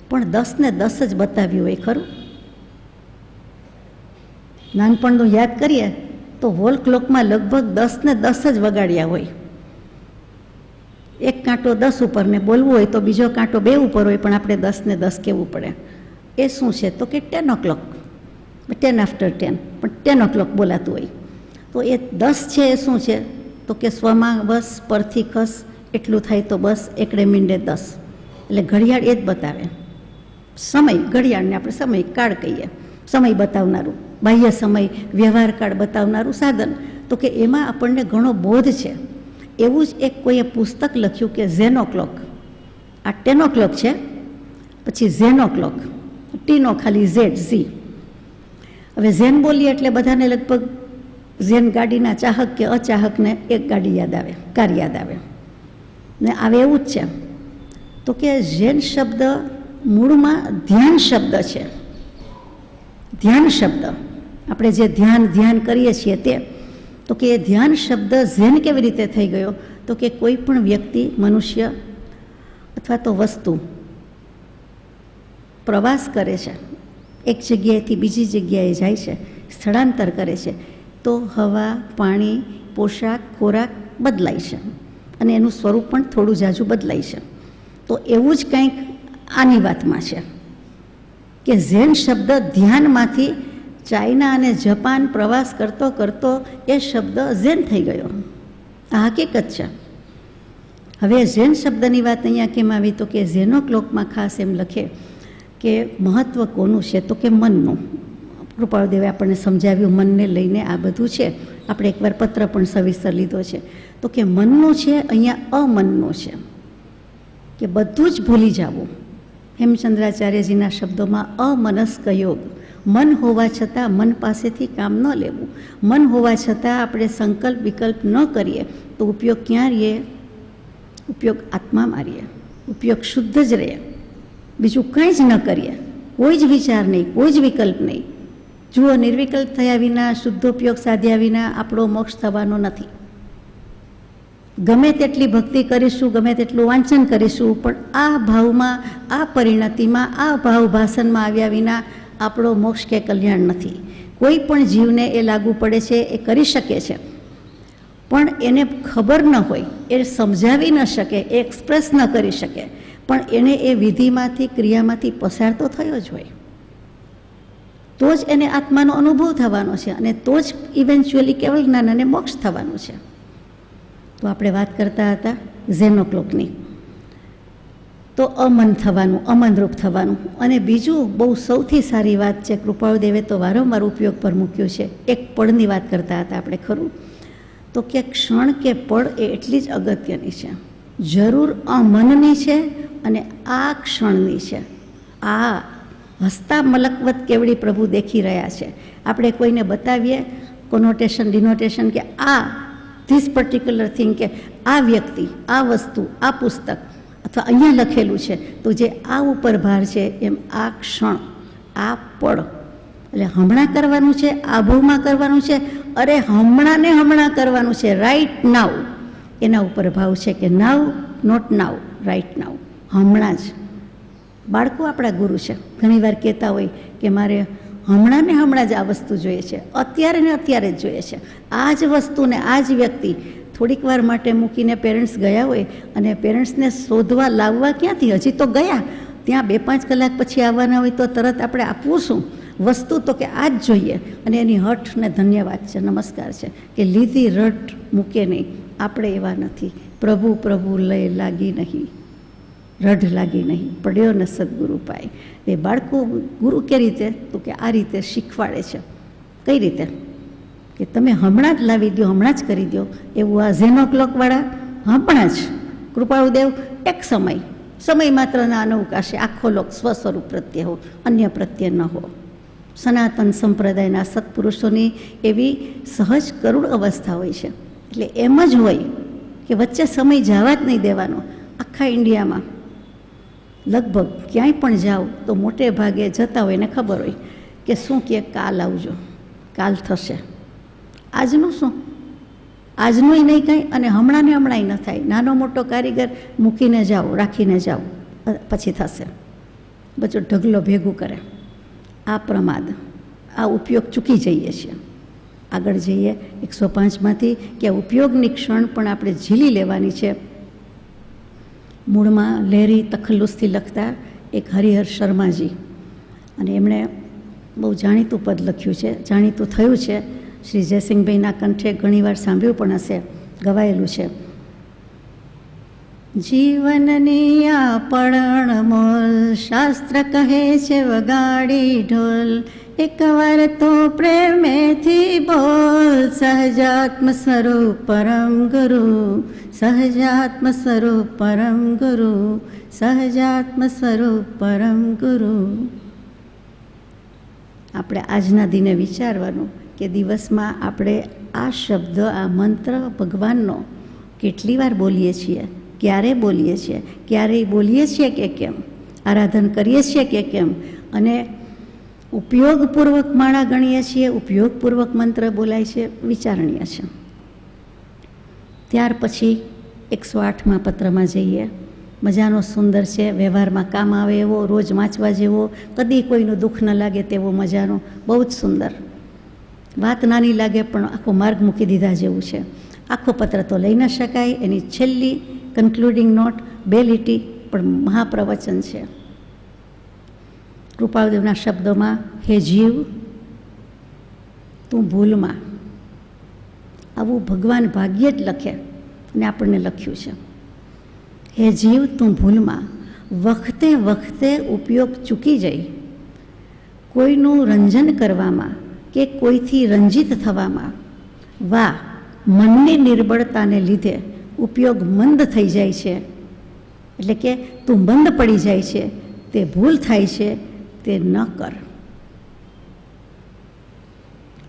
પણ 10 ને 10 જ બતાવ્યું હોય. ખરું? નાનપણનું યાદ કરીએ તો વોલ ક્લોકમાં લગભગ 10 ને 10 જ વગાડ્યા હોય. એક કાંટો 10 ઉપર ને બોલવું હોય તો બીજો કાંટો 2 ઉપર હોય, પણ આપણે 10 ને 10 કહેવું પડે. એ શું છે? તો કે 10 o'clock, 10 after 10, પણ 10 o'clock બોલાતું હોય. તો એ 10 છે એ શું છે? તો કે સ્વમાં બસ, પરથી ખસ, એટલું થાય તો બસ, એકડે મીંડે 10. એટલે ઘડિયાળ એ જ બતાવે. સમય, ઘડિયાળને આપણે સમય કાળ કહીએ, સમય બતાવનારું, બાહ્ય સમય, વ્યવહાર કાળ બતાવનારું સાધન. તો કે એમાં આપણને ઘણો બોધ છે. એવું જ એક કોઈએ પુસ્તક લખ્યું કે ઝેનો ક્લોક. આ 10 o'clock છે, પછી ઝેનો ક્લોક, ટીનો ખાલી ઝી. હવે ઝેન બોલીએ એટલે બધાને લગભગ ઝેન ગાડીના ચાહક કે અચાહકને એક ગાડી યાદ આવે, કાર યાદ આવે ને આવે. એવું જ છે. તો કે ઝેન શબ્દ મૂળમાં ધ્યાન શબ્દ છે. ધ્યાન શબ્દ, આપણે જે ધ્યાન કરીએ છીએ તે. તો કે એ ધ્યાન શબ્દ ઝેન કેવી રીતે થઈ ગયો? તો કે કોઈ પણ વ્યક્તિ, મનુષ્ય અથવા તો વસ્તુ પ્રવાસ કરે છે, એક જગ્યાએથી બીજી જગ્યાએ જાય છે, સ્થળાંતર કરે છે, તો હવા, પાણી, પોશાક, ખોરાક બદલાય છે અને એનું સ્વરૂપ પણ થોડું જાજુ બદલાય છે. તો એવું જ કંઈક આની વાતમાં છે કે ઝેન શબ્દ ધ્યાનમાંથી ચાઇના અને જપાન પ્રવાસ કરતો કરતો એ શબ્દ ઝેન થઈ ગયો. આ હકીકત છે. હવે ઝેન શબ્દની વાત અહીંયા કેમ આવી? તો કે ઝેનો ક્લોકમાં ખાસ એમ લખે કે મહત્ત્વ કોનું છે? તો કે મનનું. કૃપાળુદેવે આપણને સમજાવ્યું, મનને લઈને આ બધું છે. આપણે એકવાર પત્ર પણ સવિસ્તર લીધો છે. તો કે મનનું છે, અહીંયા અમનનું છે, કે બધું જ ભૂલી જવું. હેમચંદ્રાચાર્યજીના શબ્દોમાં અમનસ્ક યોગ. મન હોવા છતાં મન પાસેથી કામ ન લેવું. મન હોવા છતાં આપણે સંકલ્પ વિકલ્પ ન કરીએ તો ઉપયોગ ક્યાં રહીએ? ઉપયોગ આત્મામાં રહીએ. ઉપયોગ શુદ્ધ જ રહે. બીજું કંઈ જ ન કરીએ, કોઈ જ વિચાર નહીં, કોઈ જ વિકલ્પ નહીં. જુઓ, નિર્વિકલ્પ થયા વિના, શુદ્ધોપયોગ સાધ્યા વિના આપણો મોક્ષ થવાનો નથી. ગમે તેટલી ભક્તિ કરીશું, ગમે તેટલું વાંચન કરીશું, પણ આ ભાવમાં, આ પરિણતિમાં, આ ભાવ ભાષણમાં આવ્યા વિના આપણો મોક્ષ કે કલ્યાણ નથી. કોઈ પણ જીવને એ લાગુ પડે છે, એ કરી શકે છે, પણ એને ખબર ન હોય, એ સમજાવી ન શકે, એ એક્સપ્રેસ ન કરી શકે, પણ એને એ વિધિમાંથી, ક્રિયામાંથી પસાર તો થયો જ હોય. તો જ એને આત્માનો અનુભવ થવાનો છે અને તો જ ઇવેન્ચ્યુઅલી કેવલ જ્ઞાન અને મોક્ષ થવાનું છે. તો આપણે વાત કરતા હતા ઝેનો ક્લોકની. તો અમન થવાનું, અમનરૂપ થવાનું. અને બીજું બહુ સૌથી સારી વાત છે, કૃપાળુદેવે તો વારંવાર ઉપયોગ પર મૂક્યું છે. એક પળની વાત કરતા હતા આપણે, ખરું? તો કે ક્ષણ કે પળ એ એટલી જ અગત્યની છે. જરૂર અમનની છે અને આ ક્ષણની છે. આ હસતા મલકવત કેવડી પ્રભુ દેખી રહ્યા છે. આપણે કોઈને બતાવીએ કોનોટેશન, ડિનોટેશન કે આ ધીસ પર્ટિક્યુલર થિંગ, કે આ વ્યક્તિ, આ વસ્તુ, આ પુસ્તક અથવા અહીંયા લખેલું છે, તો જે આ ઉપર ભાર છે, એમ આ ક્ષણ, આ પળ, એટલે હમણાં કરવાનું છે, આભવમાં કરવાનું છે, અરે હમણાં ને હમણાં કરવાનું છે, રાઈટ નાવ. એના ઉપર ભાવ છે કે નાવ, નોટ નાવ, રાઈટ નાવ, હમણાં જ. બાળકો આપણા ગુરુ છે. ઘણીવાર કહેતા હોય કે મારે હમણાં ને હમણાં જ આ વસ્તુ જોઈએ છે, અત્યારે ને અત્યારે જ જોઈએ છે. આ જ વસ્તુને, આ જ વ્યક્તિ થોડીક વાર માટે મૂકીને પેરેન્ટ્સ ગયા હોય અને પેરેન્ટ્સને શોધવા લાવવા ક્યાંથી? હજી તો ગયા, ત્યાં 2-5 કલાક પછી આવવાના હોય તો તરત આપણે આપવું શું વસ્તુ? તો કે આ જ જોઈએ. અને એની હઠ ને ધન્યવાદ છે, નમસ્કાર છે કે લીધી રટ મૂકે નહીં. આપણે એવા નથી. પ્રભુ પ્રભુ લય લાગી નહીં, રઢ લાગી નહીં, પડ્યો ને સદગુરુ પાય. એ બાળકો ગુરુ કે રીતે? તો કે આ રીતે શીખવાડે છે. કઈ રીતે? કે તમે હમણાં જ લાવી દો, હમણાં જ કરી દો. એવું આ ઝેનો ક્લોકવાળા હમણાં જ. કૃપાળુદેવ એક સમય માત્રના અનવકાશે આખો લોક સ્વસ્વરૂપ પ્રત્યે હો, અન્ય પ્રત્યે ન હો. સનાતન સંપ્રદાયના સત્પુરુષોની એવી સહજ કરુણ અવસ્થા હોય છે. એટલે એમ જ હોય કે વચ્ચે સમય જવા જ નહીં દેવાનો. આખા ઇન્ડિયામાં લગભગ ક્યાંય પણ જાઓ તો મોટે ભાગે જતા હોય એને ખબર હોય કે શું કે કાલ આવજો, કાલ થશે. આજનું શું? આજનુંય નહીં કાંઈ અને હમણાં ને હમણાંય ન થાય. નાનો મોટો કારીગર મૂકીને જાઓ, રાખીને જાઓ, પછી થશે. બધો ઢગલો ભેગું કરે. આ પ્રમાદ, આ ઉપયોગ ચૂકી જઈએ છીએ. આગળ જઈએ 105માંથી કે ઉપયોગની ક્ષણ પણ આપણે ઝીલી લેવાની છે. મૂળમાં લહેરી તખલ્લુસથી લખતા એક હરિહર શર્માજી, અને એમણે બહુ જાણીતું પદ લખ્યું છે, જાણીતું થયું છે. શ્રી જયસિંહભાઈના કંઠે ઘણીવાર સાંભળ્યું પણ હશે, ગવાયેલું છે. જીવનની આ પળણ મોલ, શાસ્ત્ર કહે છે વગાડી ઢોલ, એકવાર તો પ્રેમેથી બોલ, સહજાત્મ સ્વરૂપ પરમ ગુરુ, સહજાત્મ સ્વરૂપ પરમ ગુરુ, સહજાત્મ સ્વરૂપ પરમ ગુરુ. આપણે આજના દિને વિચારવાનું કે દિવસમાં આપણે આ શબ્દ, આ મંત્ર ભગવાનનો કેટલી વાર બોલીએ છીએ, ક્યારે બોલીએ છીએ, ક્યારેય બોલીએ છીએ કે કેમ, આરાધન કરીએ છીએ કે કેમ, અને ઉપયોગપૂર્વક માળા ગણીએ છીએ, ઉપયોગપૂર્વક મંત્ર બોલાય છે, વિચારણીય છે. ત્યાર પછી 108મા પત્રમાં જઈએ. મજાનો સુંદર છે, વ્યવહારમાં કામ આવે એવો, રોજ વાંચવા જેવો, કદી કોઈનું દુઃખ ન લાગે તેવો મજાનો, બહુ જ સુંદર. વાત નાની લાગે પણ આખો માર્ગ મૂકી દીધા જેવું છે. આખો પત્ર તો લઈ ન શકાય. એની છેલ્લી કન્ક્લુડિંગ નોટ 2 લીટી પણ મહાપ્રવચન છે. કૃપાળદેવના શબ્દોમાં, હે જીવ તું ભૂલમાં. આવું ભગવાન ભાગ્યે જ લખે અને આપણને લખ્યું છે. હે જીવ તું ભૂલમાં, વખતે વખતે ઉપયોગ ચૂકી જઈ, કોઈનું રંજન કરવામાં કે કોઈથી રંજિત થવામાં, વાહ મનની નિર્બળતાને લીધે ઉપયોગ મંદ થઈ જાય છે. એટલે કે તું મંદ પડી જાય છે, તે ભૂલ થાય છે, તે ન કર.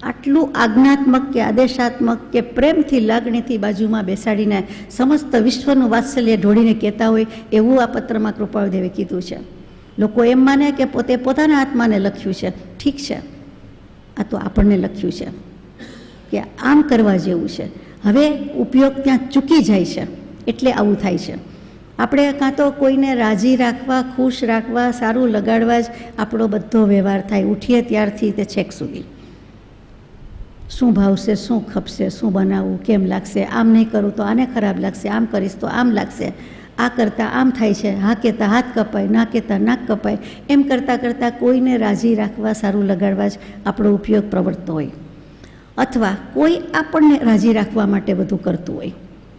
આટલું આજ્ઞાત્મક કે આદેશાત્મક કે પ્રેમથી લાગણીથી બાજુમાં બેસાડીને સમસ્ત વિશ્વનું વાત્સલ્ય ઢોળીને કહેતા હોય એવું આ પત્રમાં કૃપાળદેવે કીધું છે. લોકો એમ માને કે પોતે પોતાના આત્માને લખ્યું છે. ઠીક છે, આ તો આપણને લખ્યું છે કે આમ કરવા જેવું છે. હવે ઉપયોગ ત્યાં ચૂકી જાય છે એટલે આવું થાય છે. આપણે કાં તો કોઈને રાજી રાખવા, ખુશ રાખવા, સારું લગાડવા જ આપણો બધો વ્યવહાર થાય, ઉઠીએ ત્યારથી તે છેક સુધી. શું ભાવશે, શું ખપશે, શું બનાવવું, કેમ લાગશે, આમ નહીં કરું તો આને ખરાબ લાગશે, આમ કરીશ તો આમ લાગશે, આ કરતાં આમ થાય છે, હા કહેતા હાથ કપાય, ના કહેતા નાક કપાય, એમ કરતાં કરતાં કોઈને રાજી રાખવા, સારું લગાડવા જ આપણો ઉપયોગ પ્રવર્તતો હોય. અથવા કોઈ આપણને રાજી રાખવા માટે બધું કરતું હોય,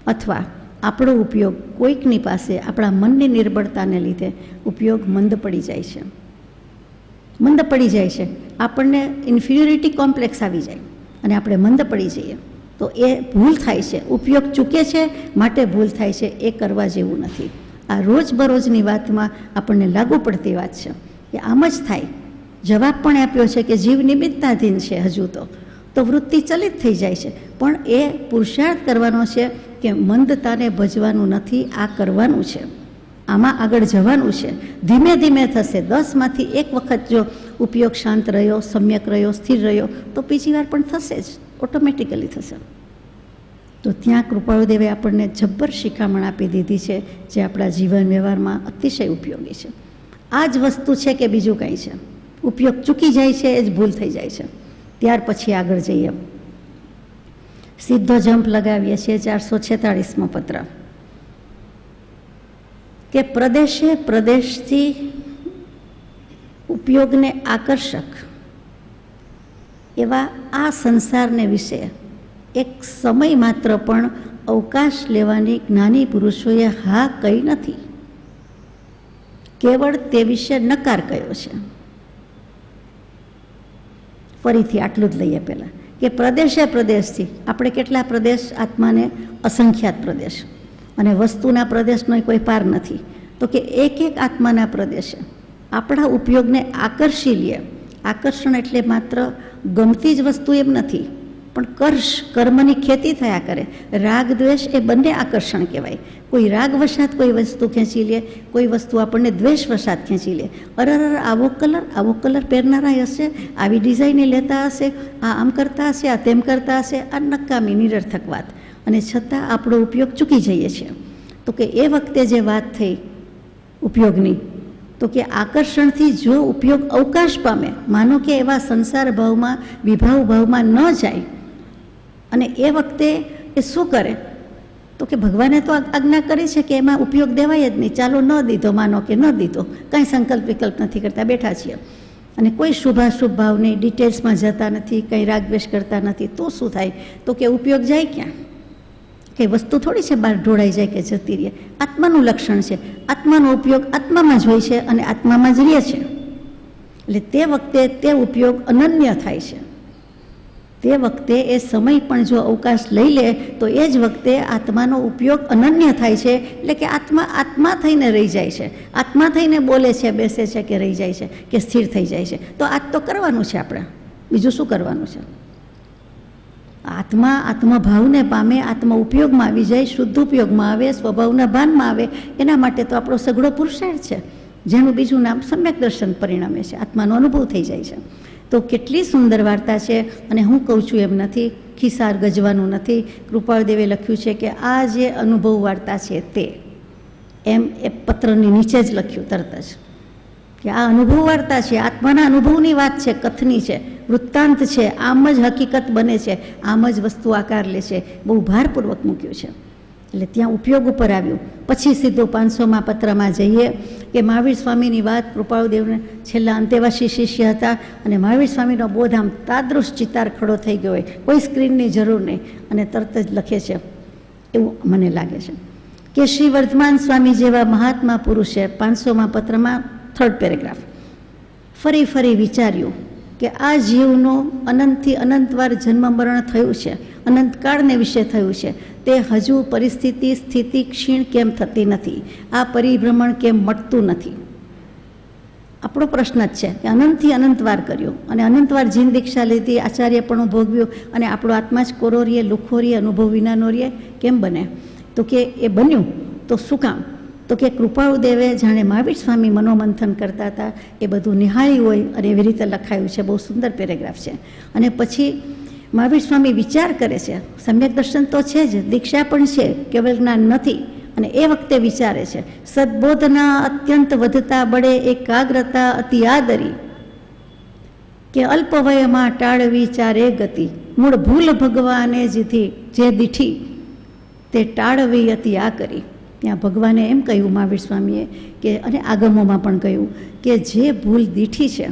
અથવા આપણો ઉપયોગ કોઈકની પાસે આપણા મનની નિર્બળતાને લીધે ઉપયોગ મંદ પડી જાય છે. મંદ પડી જાય છે, આપણને ઇન્ફિરિયોરિટી કોમ્પ્લેક્સ આવી જાય અને આપણે મંદ પડી જઈએ તો એ ભૂલ થાય છે. ઉપયોગ ચૂકે છે માટે ભૂલ થાય છે, એ કરવા જેવું નથી. આ રોજબરોજની વાતમાં આપણને લાગુ પડતી વાત છે કે આમ જ થાય. જવાબ પણ આપ્યો છે કે જીવ નિમિત્તાધીન છે, હજુ તો વૃત્તિ ચલિત થઈ જાય છે, પણ એ પુરુષાર્થ કરવાનો છે કે મંદતાને ભજવાનું નથી, આ કરવાનું છે, આમાં આગળ જવાનું છે. ધીમે ધીમે થશે. 10માંથી 1 વખત જો ઉપયોગ શાંત રહ્યો, સમ્યક રહ્યો, સ્થિર રહ્યો તો બીજી વાર પણ થશે જ, ઓટોમેટિકલી થશે. તો ત્યાં કૃપાળુદેવે આપણને જબ્બર શિખામણ આપી દીધી છે જે આપણા જીવન વ્યવહારમાં અતિશય ઉપયોગી છે. આ જ વસ્તુ છે કે બીજું કંઈ છે. ઉપયોગ ચૂકી જાય છે એ જ ભૂલ થઈ જાય છે. ત્યાર પછી આગળ જઈએ, સીધો જમ્પ લગાવીએ છીએ 446મો પત્ર કે પ્રદેશે પ્રદેશથી ઉપયોગને આકર્ષક એવા આ સંસારને વિશે એક સમય માત્ર પણ અવકાશ લેવાની જ્ઞાની પુરુષોએ હા કહી નથી, કેવળ તે વિશે નકાર કહ્યો છે. ફરીથી આટલું જ લઈએ પહેલાં કે પ્રદેશે પ્રદેશથી, આપણે કેટલા પ્રદેશ આત્માને, અસંખ્યાત પ્રદેશ, અને વસ્તુના પ્રદેશનો કોઈ પાર નથી. તો કે એક એક આત્માના પ્રદેશે આપણા ઉપયોગને આકર્ષી લે, આકર્ષણ એટલે માત્ર ગમતી જ વસ્તુ એમ નથી, પણ કર્મની ખેતી થયા કરે. રાગ દ્વેષ એ બંને આકર્ષણ કહેવાય. કોઈ રાગ વશાત કોઈ વસ્તુ ખેંચી લે, કોઈ વસ્તુ આપણને દ્વેષ વશાત ખેંચી લે. આવો કલર પહેરનારા હશે, આવી ડિઝાઇને લેતા હશે, આ આમ કરતા હશે, આ તેમ કરતા હશે. આ નકામી નિરર્થક વાત, અને છતાં આપણો ઉપયોગ ચૂકી જઈએ છીએ. તો કે એ વખતે જે વાત થઈ ઉપયોગની, તો કે આકર્ષણથી જો ઉપયોગ અવકાશ પામે, માનો કે એવા સંસાર ભાવમાં વિભાવ ભાવમાં ન જાય, અને એ વખતે એ શું કરે, તો કે ભગવાને તો આજ્ઞા કરી છે કે એમાં ઉપયોગ દેવાય જ નહીં. ચાલો ન દીધો, માનો કે ન દીધો, કાંઈ સંકલ્પ વિકલ્પ નથી કરતા, બેઠા છીએ, અને કોઈ શુભાશુભ ભાવની ડિટેલ્સમાં જતા નથી, કંઈ રાગદ્વેષ કરતા નથી, તો શું થાય? તો કે ઉપયોગ જાય ક્યાં? કંઈ વસ્તુ થોડી છે બહાર ઢોળાઈ જાય કે જતી રહે. આત્માનું લક્ષણ છે, આત્માનો ઉપયોગ આત્મામાં જ હોય છે અને આત્મામાં જ રહે છે. એટલે તે વખતે તે ઉપયોગ અનન્ય થાય છે. તે વખતે એ સમય પણ જો અવકાશ લઈ લે તો એ જ વખતે આત્માનો ઉપયોગ અનન્ય થાય છે. એટલે કે આત્મા થઈને રહી જાય છે, આત્મા થઈને બોલે છે, બેસે છે, કે રહી જાય છે, કે સ્થિર થઈ જાય છે. તો આજ તો કરવાનું છે આપણે, બીજું શું કરવાનું છે? આત્મભાવને પામે, આત્મ ઉપયોગમાં આવી જાય, શુદ્ધ ઉપયોગમાં આવે, સ્વભાવના ભાનમાં આવે. એના માટે તો આપણો સઘળો પુરુષાર્થ છે, જેનું બીજું નામ સમ્યક દર્શન પરિણમે છે. આત્માનો અનુભવ થઈ જાય છે. તો કેટલી સુંદર વાર્તા છે. અને હું કહું છું એમ નથી, ખિસ્સાર ગજવાનું નથી. કૃપાળદેવે લખ્યું છે કે આ જે અનુભવ વાર્તા છે તે, એમ એ પત્રની નીચે જ લખ્યું તરત જ કે આ અનુભવ વાર્તા છે, આત્માના અનુભવની વાત છે, કથની છે, વૃત્તાંત છે. આમ જ હકીકત બને છે, આમ જ વસ્તુ આકાર લે છે. બહુ ભારપૂર્વક મૂક્યું છે. એટલે ત્યાં ઉપયોગ ઉપર આવ્યું. પછી સીધો 500મા પત્રમાં જઈએ કે મહાવીર સ્વામીની વાત. કૃપાળુદેવને છેલ્લા અંતેવાસી શિષ્ય હતા, અને મહાવીર સ્વામીનો બોધ આમ તાદૃશ ચિતાર ખડો થઈ ગયો હોય, કોઈ સ્ક્રીનની જરૂર નહીં, અને તરત જ લખે છે, એવું મને લાગે છે કે શ્રી વર્ધમાન સ્વામી જેવા મહાત્મા પુરુષે 500મા પત્રમાં 3rd પેરેગ્રાફ ફરી વિચાર્યું કે આ જીવનું અનંતથી અનંતવાર જન્મ મરણ થયું છે, અનંતકાળને વિશે થયું છે, તે હજુ પરિસ્થિતિ સ્થિતિ ક્ષીણ કેમ થતી નથી? આ પરિભ્રમણ કેમ મટતું નથી? આપણો પ્રશ્ન જ છે કે અનંતથી અનંતવાર કર્યો, અને અનંતવાર જીન દીક્ષા લીધી, આચાર્યપણું ભોગવ્યું, અને આપણો આત્મા જ કોરો રીએ, લુખો રીએ, અનુભવ વિનાનો રીએ, કેમ બને? તો કે એ બન્યું તો શું કામ? તો કે કૃપાળુદેવે જાણે મહાવીર સ્વામી મનોમંથન કરતા હતા એ બધું નિહાળ્યું હોય, અને એવી રીતે લખાયું છે. બહુ સુંદર પેરેગ્રાફ છે. અને પછી મહાવીર સ્વામી વિચાર કરે છે, સમ્યક દર્શન તો છે જ, દીક્ષા પણ છે, કેવલ જ્ઞાન નથી. અને એ વખતે વિચારે છે, સદબોધના અત્યંત વધતા બળે એકાગ્રતા અતિ આદરી, કે અલ્પ વયમાં ટાળવી ચારે ગતિ, મૂળ ભૂલ ભગવાને જે દીઠી તે ટાળવી અતિ આ કરી. ત્યાં ભગવાને એમ કહ્યું મહાવીર સ્વામીએ કે, અને આગમોમાં પણ કહ્યું કે જે ભૂલ દીઠી છે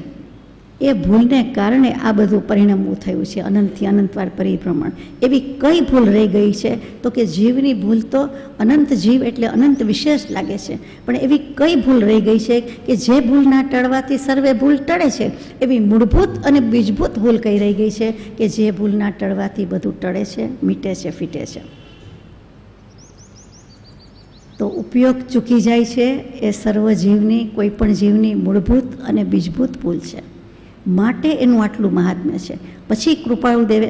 એ ભૂલને કારણે આ બધું પરિણમવું થયું છે, અનંતથી અનંતવાર પરિભ્રમણ. એવી કઈ ભૂલ રહી ગઈ છે? તો કે જીવની ભૂલ તો અનંત જીવ એટલે અનંત વિશેષ લાગે છે, પણ એવી કઈ ભૂલ રહી ગઈ છે કે જે ભૂલના ટળવાથી સર્વે ભૂલ ટળે છે? એવી મૂળભૂત અને બીજભૂત ભૂલ કઈ રહી ગઈ છે કે જે ભૂલના ટળવાથી બધું ટળે છે, મીટે છે, ફીટે છે? તો ઉપયોગ ચૂકી જાય છે એ સર્વ જીવની, કોઈ પણ જીવની મૂળભૂત અને બીજભૂત ભૂલ છે. માટે એનું આટલું મહાત્મ્ય છે. પછી કૃપાળુદેવે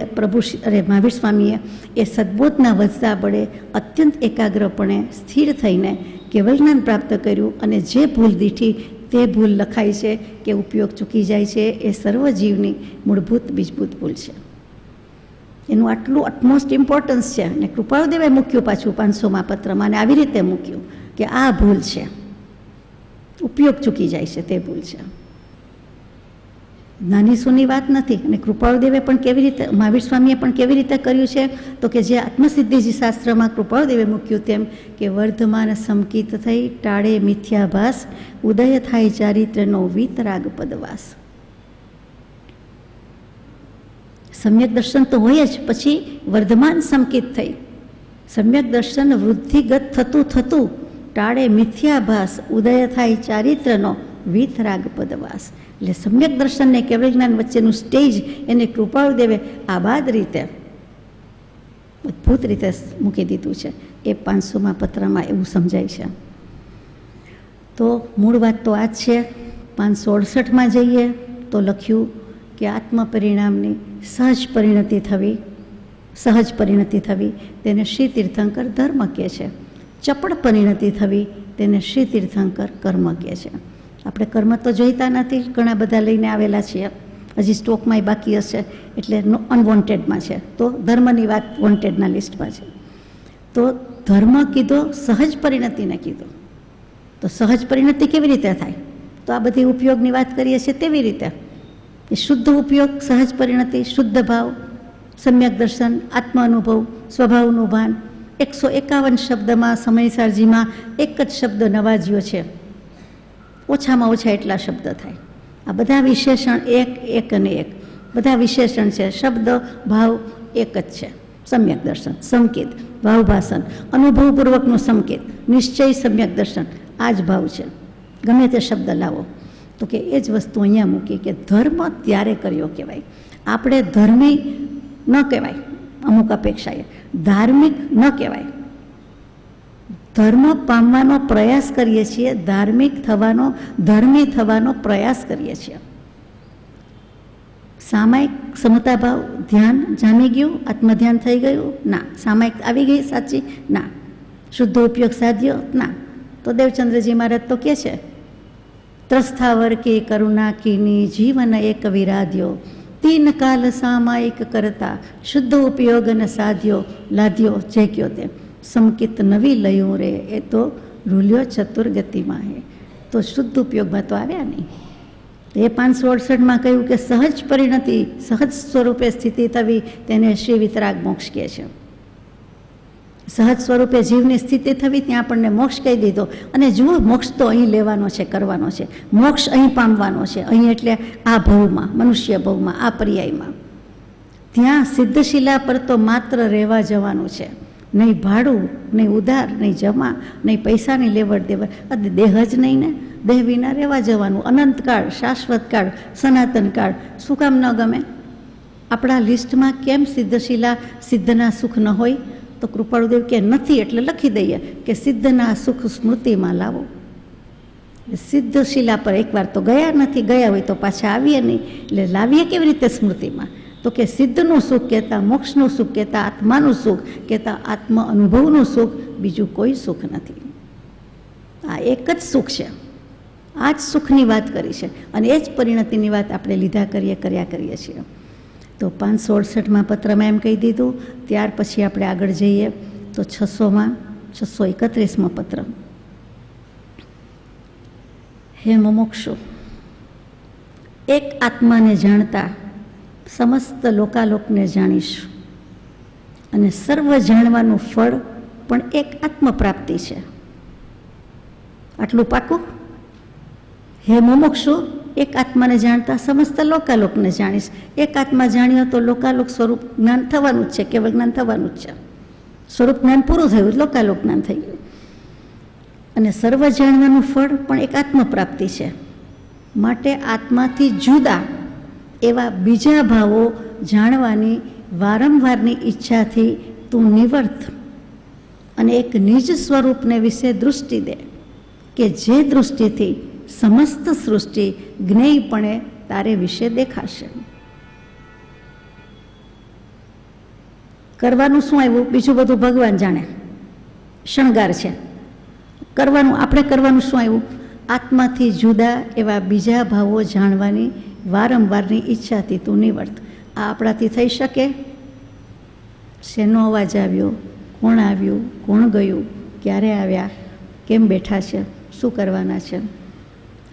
મહાવીર સ્વામીએ એ સદબોધના વધતા બળે અત્યંત એકાગ્રપણે સ્થિર થઈને કેવલ જ્ઞાન પ્રાપ્ત કર્યું, અને જે ભૂલ દીઠી તે ભૂલ લખાય છે કે ઉપયોગ ચૂકી જાય છે એ સર્વ જીવની મૂળભૂત બીજભૂત ભૂલ છે. એનું આટલું અટમોસ્ટ ઇમ્પોર્ટન્સ છે. અને કૃપાળુદેવે મૂક્યું પાછું 500મા પત્રમાં, અને આવી રીતે મૂક્યું કે આ ભૂલ છે, ઉપયોગ ચૂકી જાય છે તે ભૂલ છે. નાની સૂની વાત નથી. અને કૃપાળુદેવે પણ કેવી રીતે, મહાવીર સ્વામીએ પણ કેવી રીતે કર્યું છે? તો કે જે આત્મસિદ્ધિજી શાસ્ત્રમાં કૃપાળુદેવે મૂક્યું તેમ કે વર્ધમાન સમકિત થઈ ટાળે મિથ્યાભાસ, ઉદય થાય ચારિત્રનો વિતરાગ પદવાસ. સમ્યક દર્શન તો હોય જ, પછી વર્ધમાન સમકિત થઈ, સમ્યક દર્શન વૃદ્ધિગત થતું ટાળે મિથ્યાભાસ, ઉદય થાય ચારિત્રનો વિતરાગ પદવાસ. એટલે સમ્યક દર્શન ને કેવલ જ્ઞાન વચ્ચેનું સ્ટેજ એને કૃપાળુદેવે આબાદ રીતે, અદ્ભુત રીતે મૂકી દીધું છે. એ 500મા પત્રમાં એવું સમજાય છે. તો મૂળ વાત તો આ જ છે. 568માં જઈએ તો લખ્યું કે આત્મપરિણામની સહજ પરિણતિ થવી તેને શ્રી તીર્થંકર ધર્મ કહે છે. ચપળ પરિણતિ થવી તેને શ્રી તીર્થંકર કર્મ કહે છે. આપણે કર્મ તો જોઈતા નથી, ઘણા બધા લઈને આવેલા છીએ, હજી સ્ટોકમાંય બાકી હશે, એટલે અનવોન્ટેડમાં છે. તો ધર્મની વાત વોન્ટેડના લિસ્ટમાં છે. તો ધર્મ કીધો, સહજ પરિણતિને કીધો. તો સહજ પરિણતિ કેવી રીતે થાય? તો આ બધી ઉપયોગની વાત કરીએ છીએ તેવી રીતે. એ શુદ્ધ ઉપયોગ, સહજ પરિણતિ, શુદ્ધ ભાવ, સમ્યક દર્શન, આત્મ અનુભવ, સ્વભાવનું ભાન. 151 શબ્દમાં સમયસારજીમાં એક જ શબ્દ નવાજ્યો છે. ઓછામાં ઓછા એટલા શબ્દ થાય. આ બધા વિશેષણ એક અને એક બધા વિશેષણ છે. શબ્દ ભાવ એક જ છે. સમ્યક દર્શન, સંકેત, ભાવભાષણ, અનુભવપૂર્વકનું સંકેત, નિશ્ચય, સમ્યક દર્શન, આ જ ભાવ છે. ગમે તે શબ્દ લાવો તો કે એ જ વસ્તુ અહીંયા મૂકી કે ધર્મ ત્યારે કર્યો કહેવાય. આપણે ધર્મી ન કહેવાય, અમુક અપેક્ષાએ ધાર્મિક ન કહેવાય. ધર્મ પામવાનો પ્રયાસ કરીએ છીએ, ધર્મી થવાનો પ્રયાસ કરીએ છીએ. સામાયિક સમતાભાવ, ધ્યાન જામી ગયું, આત્મધ્યાન થઈ ગયું? ના. સામાયિક આવી ગઈ સાચી? ના. શુદ્ધ ઉપયોગ સાધ્યો? ના. તો દેવચંદ્રજી મહારાજ તો કહે છે, ત્રસ્થાવર કે કરુણા કીની જીવન એક વિરાધ્યો, 3 કાલ સામાયિક કરતા શુદ્ધ ઉપયોગ ન સાધ્યો, લાદ્યો જે કયો તે સંકિત નવી લયું રે, એ તો રૂલ્યો ચતુર્ગતિમાં હે. તો શુદ્ધ ઉપયોગમાં તો આવ્યા નહીં. એ 568માં કહ્યું કે સહજ પરિણતિ, સહજ સ્વરૂપે સ્થિતિ થવી તેને શ્રી વિતરાગ મોક્ષ કહે છે. સહજ સ્વરૂપે જીવની સ્થિતિ થવી, ત્યાં આપણને મોક્ષ કહી દીધો. અને જુઓ, મોક્ષ તો અહીં લેવાનો છે, કરવાનો છે. મોક્ષ અહીં પામવાનો છે. અહીં એટલે આ ભવમાં, મનુષ્ય ભવમાં, આ પર્યાયમાં. ત્યાં સિદ્ધશિલા પર તો માત્ર રહેવા જવાનું છે. નહીં ભાડું, નહીં ઉધાર, નહીં જમા, નહીં પૈસાની લેવડ દેવડ. દેહ જ નહીં ને, દેહ વિના રહેવા જવાનું. અનંતકાળ, શાશ્વતકાળ, સનાતનકાળ. શું કામ ન ગમે? આપણા લિસ્ટમાં કેમ સિદ્ધશિલા, સિદ્ધના સુખ ન હોય? તો કૃપાળુદેવ કે નથી, એટલે લખી દઈએ કે સિદ્ધના સુખ સ્મૃતિમાં લાવો. સિદ્ધશિલા પર એકવાર તો ગયા નથી, ગયા હોય તો પાછા આવીએ નહીં, એટલે લાવીએ કેવી રીતે સ્મૃતિમાં? તો કે સિદ્ધનું સુખ કહેતા, મોક્ષનું સુખ કહેતા, આત્માનું સુખ કહેતા, આત્મ અનુભવનું સુખ, બીજું કોઈ સુખ નથી. આ એક જ સુખ છે. આ જ સુખની વાત કરી છે. અને એ જ પરિણતિની વાત આપણે કર્યા કરીએ છીએ. તો 568માં પત્રમાં એમ કહી દીધું. ત્યાર પછી આપણે આગળ જઈએ તો 631મો પત્ર. હે મુમુક્ષુ, એક આત્માને જાણતા સમસ્ત લોકાલોકને જાણીશ, અને સર્વ જાણવાનું ફળ પણ એક આત્મપ્રાપ્તિ છે. આટલું પાકું? હે મુમુક્ષુ, એક આત્માને જાણતા સમસ્ત લોકાલોકને જાણીશ. એક આત્મા જાણ્યો તો લોકાલોક સ્વરૂપ જ્ઞાન થવાનું જ છે, કેવળ જ્ઞાન થવાનું જ છે. સ્વરૂપ જ્ઞાન પૂરું થયું, લોકાલોક જ્ઞાન થઈ ગયું. અને સર્વ જાણવાનું ફળ પણ એક આત્મપ્રાપ્તિ છે. માટે આત્માથી જુદા એવા બીજા ભાવો જાણવાની વારંવારની ઈચ્છાથી તું નિવર્ત અને એક નિજ સ્વરૂપને વિશે દૃષ્ટિ દે, કે જે દૃષ્ટિથી સમસ્ત સૃષ્ટિ જ્ઞેયપણે તારે વિશે દેખાશે. કરવાનું શું આવ્યું? બીજું બધું ભગવાન જાણે, શણગાર છે. આપણે કરવાનું શું આવ્યું? આત્માથી જુદા એવા બીજા ભાવો જાણવાની વારંવારની ઈચ્છાથી તું નિવર્ત. આ આપણાથી થઈ શકે? શેનો અવાજ આવ્યો? કોણ આવ્યું? કોણ ગયું? ક્યારે આવ્યા? કેમ બેઠા છે? શું કરવાના છે?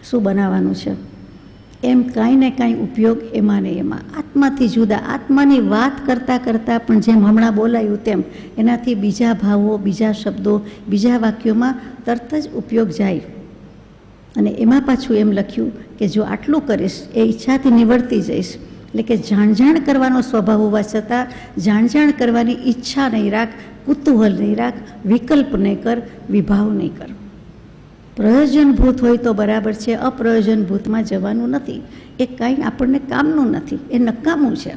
શું બનાવવાનું છે? એમ કાંઈ ને કાંઈ ઉપયોગ એમાં ને એમાં. આત્માથી જુદા, આત્માની વાત કરતાં કરતાં પણ જેમ હમણાં બોલાયું તેમ એનાથી બીજા ભાવો, બીજા શબ્દો, બીજા વાક્યોમાં તરત જ ઉપયોગ જાય. અને એમાં પાછું એમ લખ્યું કે જો આટલું કરીશ, એ ઈચ્છાથી નિવર્તી જઈશ. એટલે કે જાણ કરવાનો સ્વભાવ હોવા છતાં જાણ કરવાની ઈચ્છા નહીં રાખ, કુતૂહલ નહીં રાખ, વિકલ્પ નહીં કર, વિભાવ નહીં કર. પ્રયોજનભૂત હોય તો બરાબર છે, અપ્રયોજનભૂતમાં જવાનું નથી. એ કાંઈ આપણને કામનું નથી, એ નકામું છે.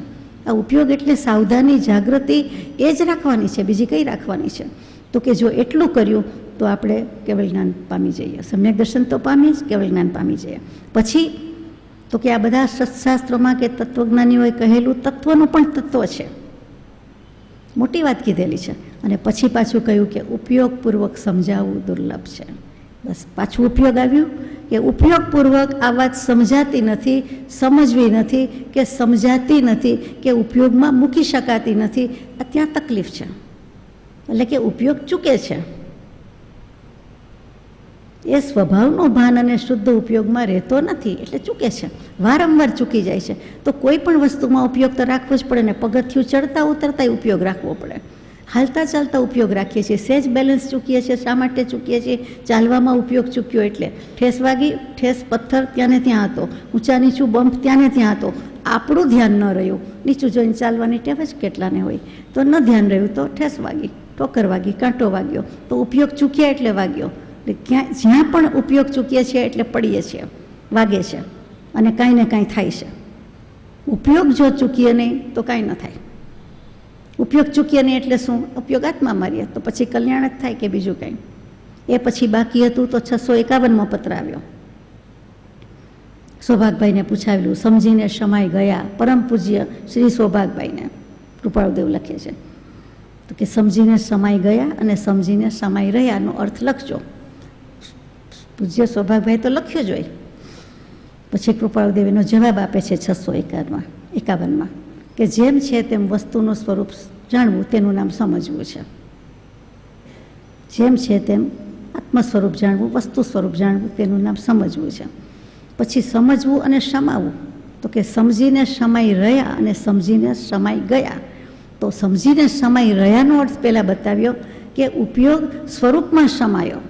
આ ઉપયોગ એટલે સાવધાની, જાગૃતિ એ જ રાખવાની છે, બીજી કઈ રાખવાની છે? તો કે જો એટલું કર્યું તો આપણે કેવળ જ્ઞાન પામી જઈએ. સમ્યક દર્શન તો પામી જ, કેવળ જ્ઞાન પામી જઈએ. પછી તો કે આ બધા સત્શાસ્ત્રોમાં કે તત્વજ્ઞાનીઓએ કહેલું તત્વનું પણ તત્વ છે, મોટી વાત કીધેલી છે. અને પછી પાછું કહ્યું કે ઉપયોગપૂર્વક સમજાવવું દુર્લભ છે. બસ પાછું ઉપયોગ આવ્યું કે ઉપયોગપૂર્વક આ વાત સમજાતી નથી, સમજવી નથી કે સમજાતી નથી કે ઉપયોગમાં મૂકી શકાતી નથી. આ ત્યાં તકલીફ છે, એટલે કે ઉપયોગ ચૂકે છે. એ સ્વભાવનો ભાન અને શુદ્ધ ઉપયોગમાં રહેતો નથી, એટલે ચૂકે છે, વારંવાર ચૂકી જાય છે. તો કોઈ પણ વસ્તુમાં ઉપયોગ તો રાખવો જ પડે ને. પગથિયું ચડતા ઉતરતા ઉપયોગ રાખવો પડે, હાલતા ચાલતા ઉપયોગ રાખીએ છીએ. સહેજ બેલેન્સ ચૂકીએ છીએ, શા માટે ચૂકીએ છીએ? ચાલવામાં ઉપયોગ ચૂક્યો એટલે ઠેસ વાગી, ઠેસ પથ્થર ત્યાં ને ત્યાં હતો, ઊંચા નીચું બમ્પ ત્યાં ને ત્યાં હતો, આપણું ધ્યાન ન રહ્યું. નીચું જોઈને ચાલવાની ટેવ જ કેટલાને હોય, તો ન ધ્યાન રહ્યું તો ઠેસ વાગી, ઠોકર વાગી, કાંટો વાગ્યો, તો ઉપયોગ ચૂક્યા એટલે વાગ્યો. ક્યાં જ્યાં પણ ઉપયોગ ચૂકીએ છીએ એટલે પડીએ છીએ, વાગે છે અને કાંઈ ને કાંઈ થાય છે. ઉપયોગ જો ચૂકીએ નહીં તો કાંઈ ન થાય. ઉપયોગ ચૂકીએ નહીં એટલે શું? ઉપયોગ હાથમાં મારીએ તો પછી કલ્યાણ જ થાય કે બીજું કાંઈ? એ પછી બાકી હતું તો 651મો પત્ર આવ્યો. સૌભાગભાઈને પૂછાવેલું, સમજીને શમાઈ ગયા પરમ પૂજ્ય શ્રી સૌભાગભાઈને. કૃપાળુદેવ લખે છે તો કે સમજીને સમાઈ ગયા અને સમજીને સમાઈ રહ્યાનો અર્થ લખજો. પૂજ્ય સૌભાગભાઈ તો લખ્યો જ હોય. પછી કૃપાળુદેવ એનો જવાબ આપે છે 651માં કે જેમ છે તેમ વસ્તુનું સ્વરૂપ જાણવું તેનું નામ સમજવું છે. જેમ છે તેમ આત્મ સ્વરૂપ જાણવું, વસ્તુ સ્વરૂપ જાણવું તેનું નામ સમજવું છે. પછી સમજવું અને સમાવવું, તો કે સમજીને સમાઈ રહ્યા અને સમજીને સમાઈ ગયા. તો સમજીને સમાઈ રહ્યાનો અર્થ પહેલાં બતાવ્યો કે ઉપયોગ સ્વરૂપમાં સમાયો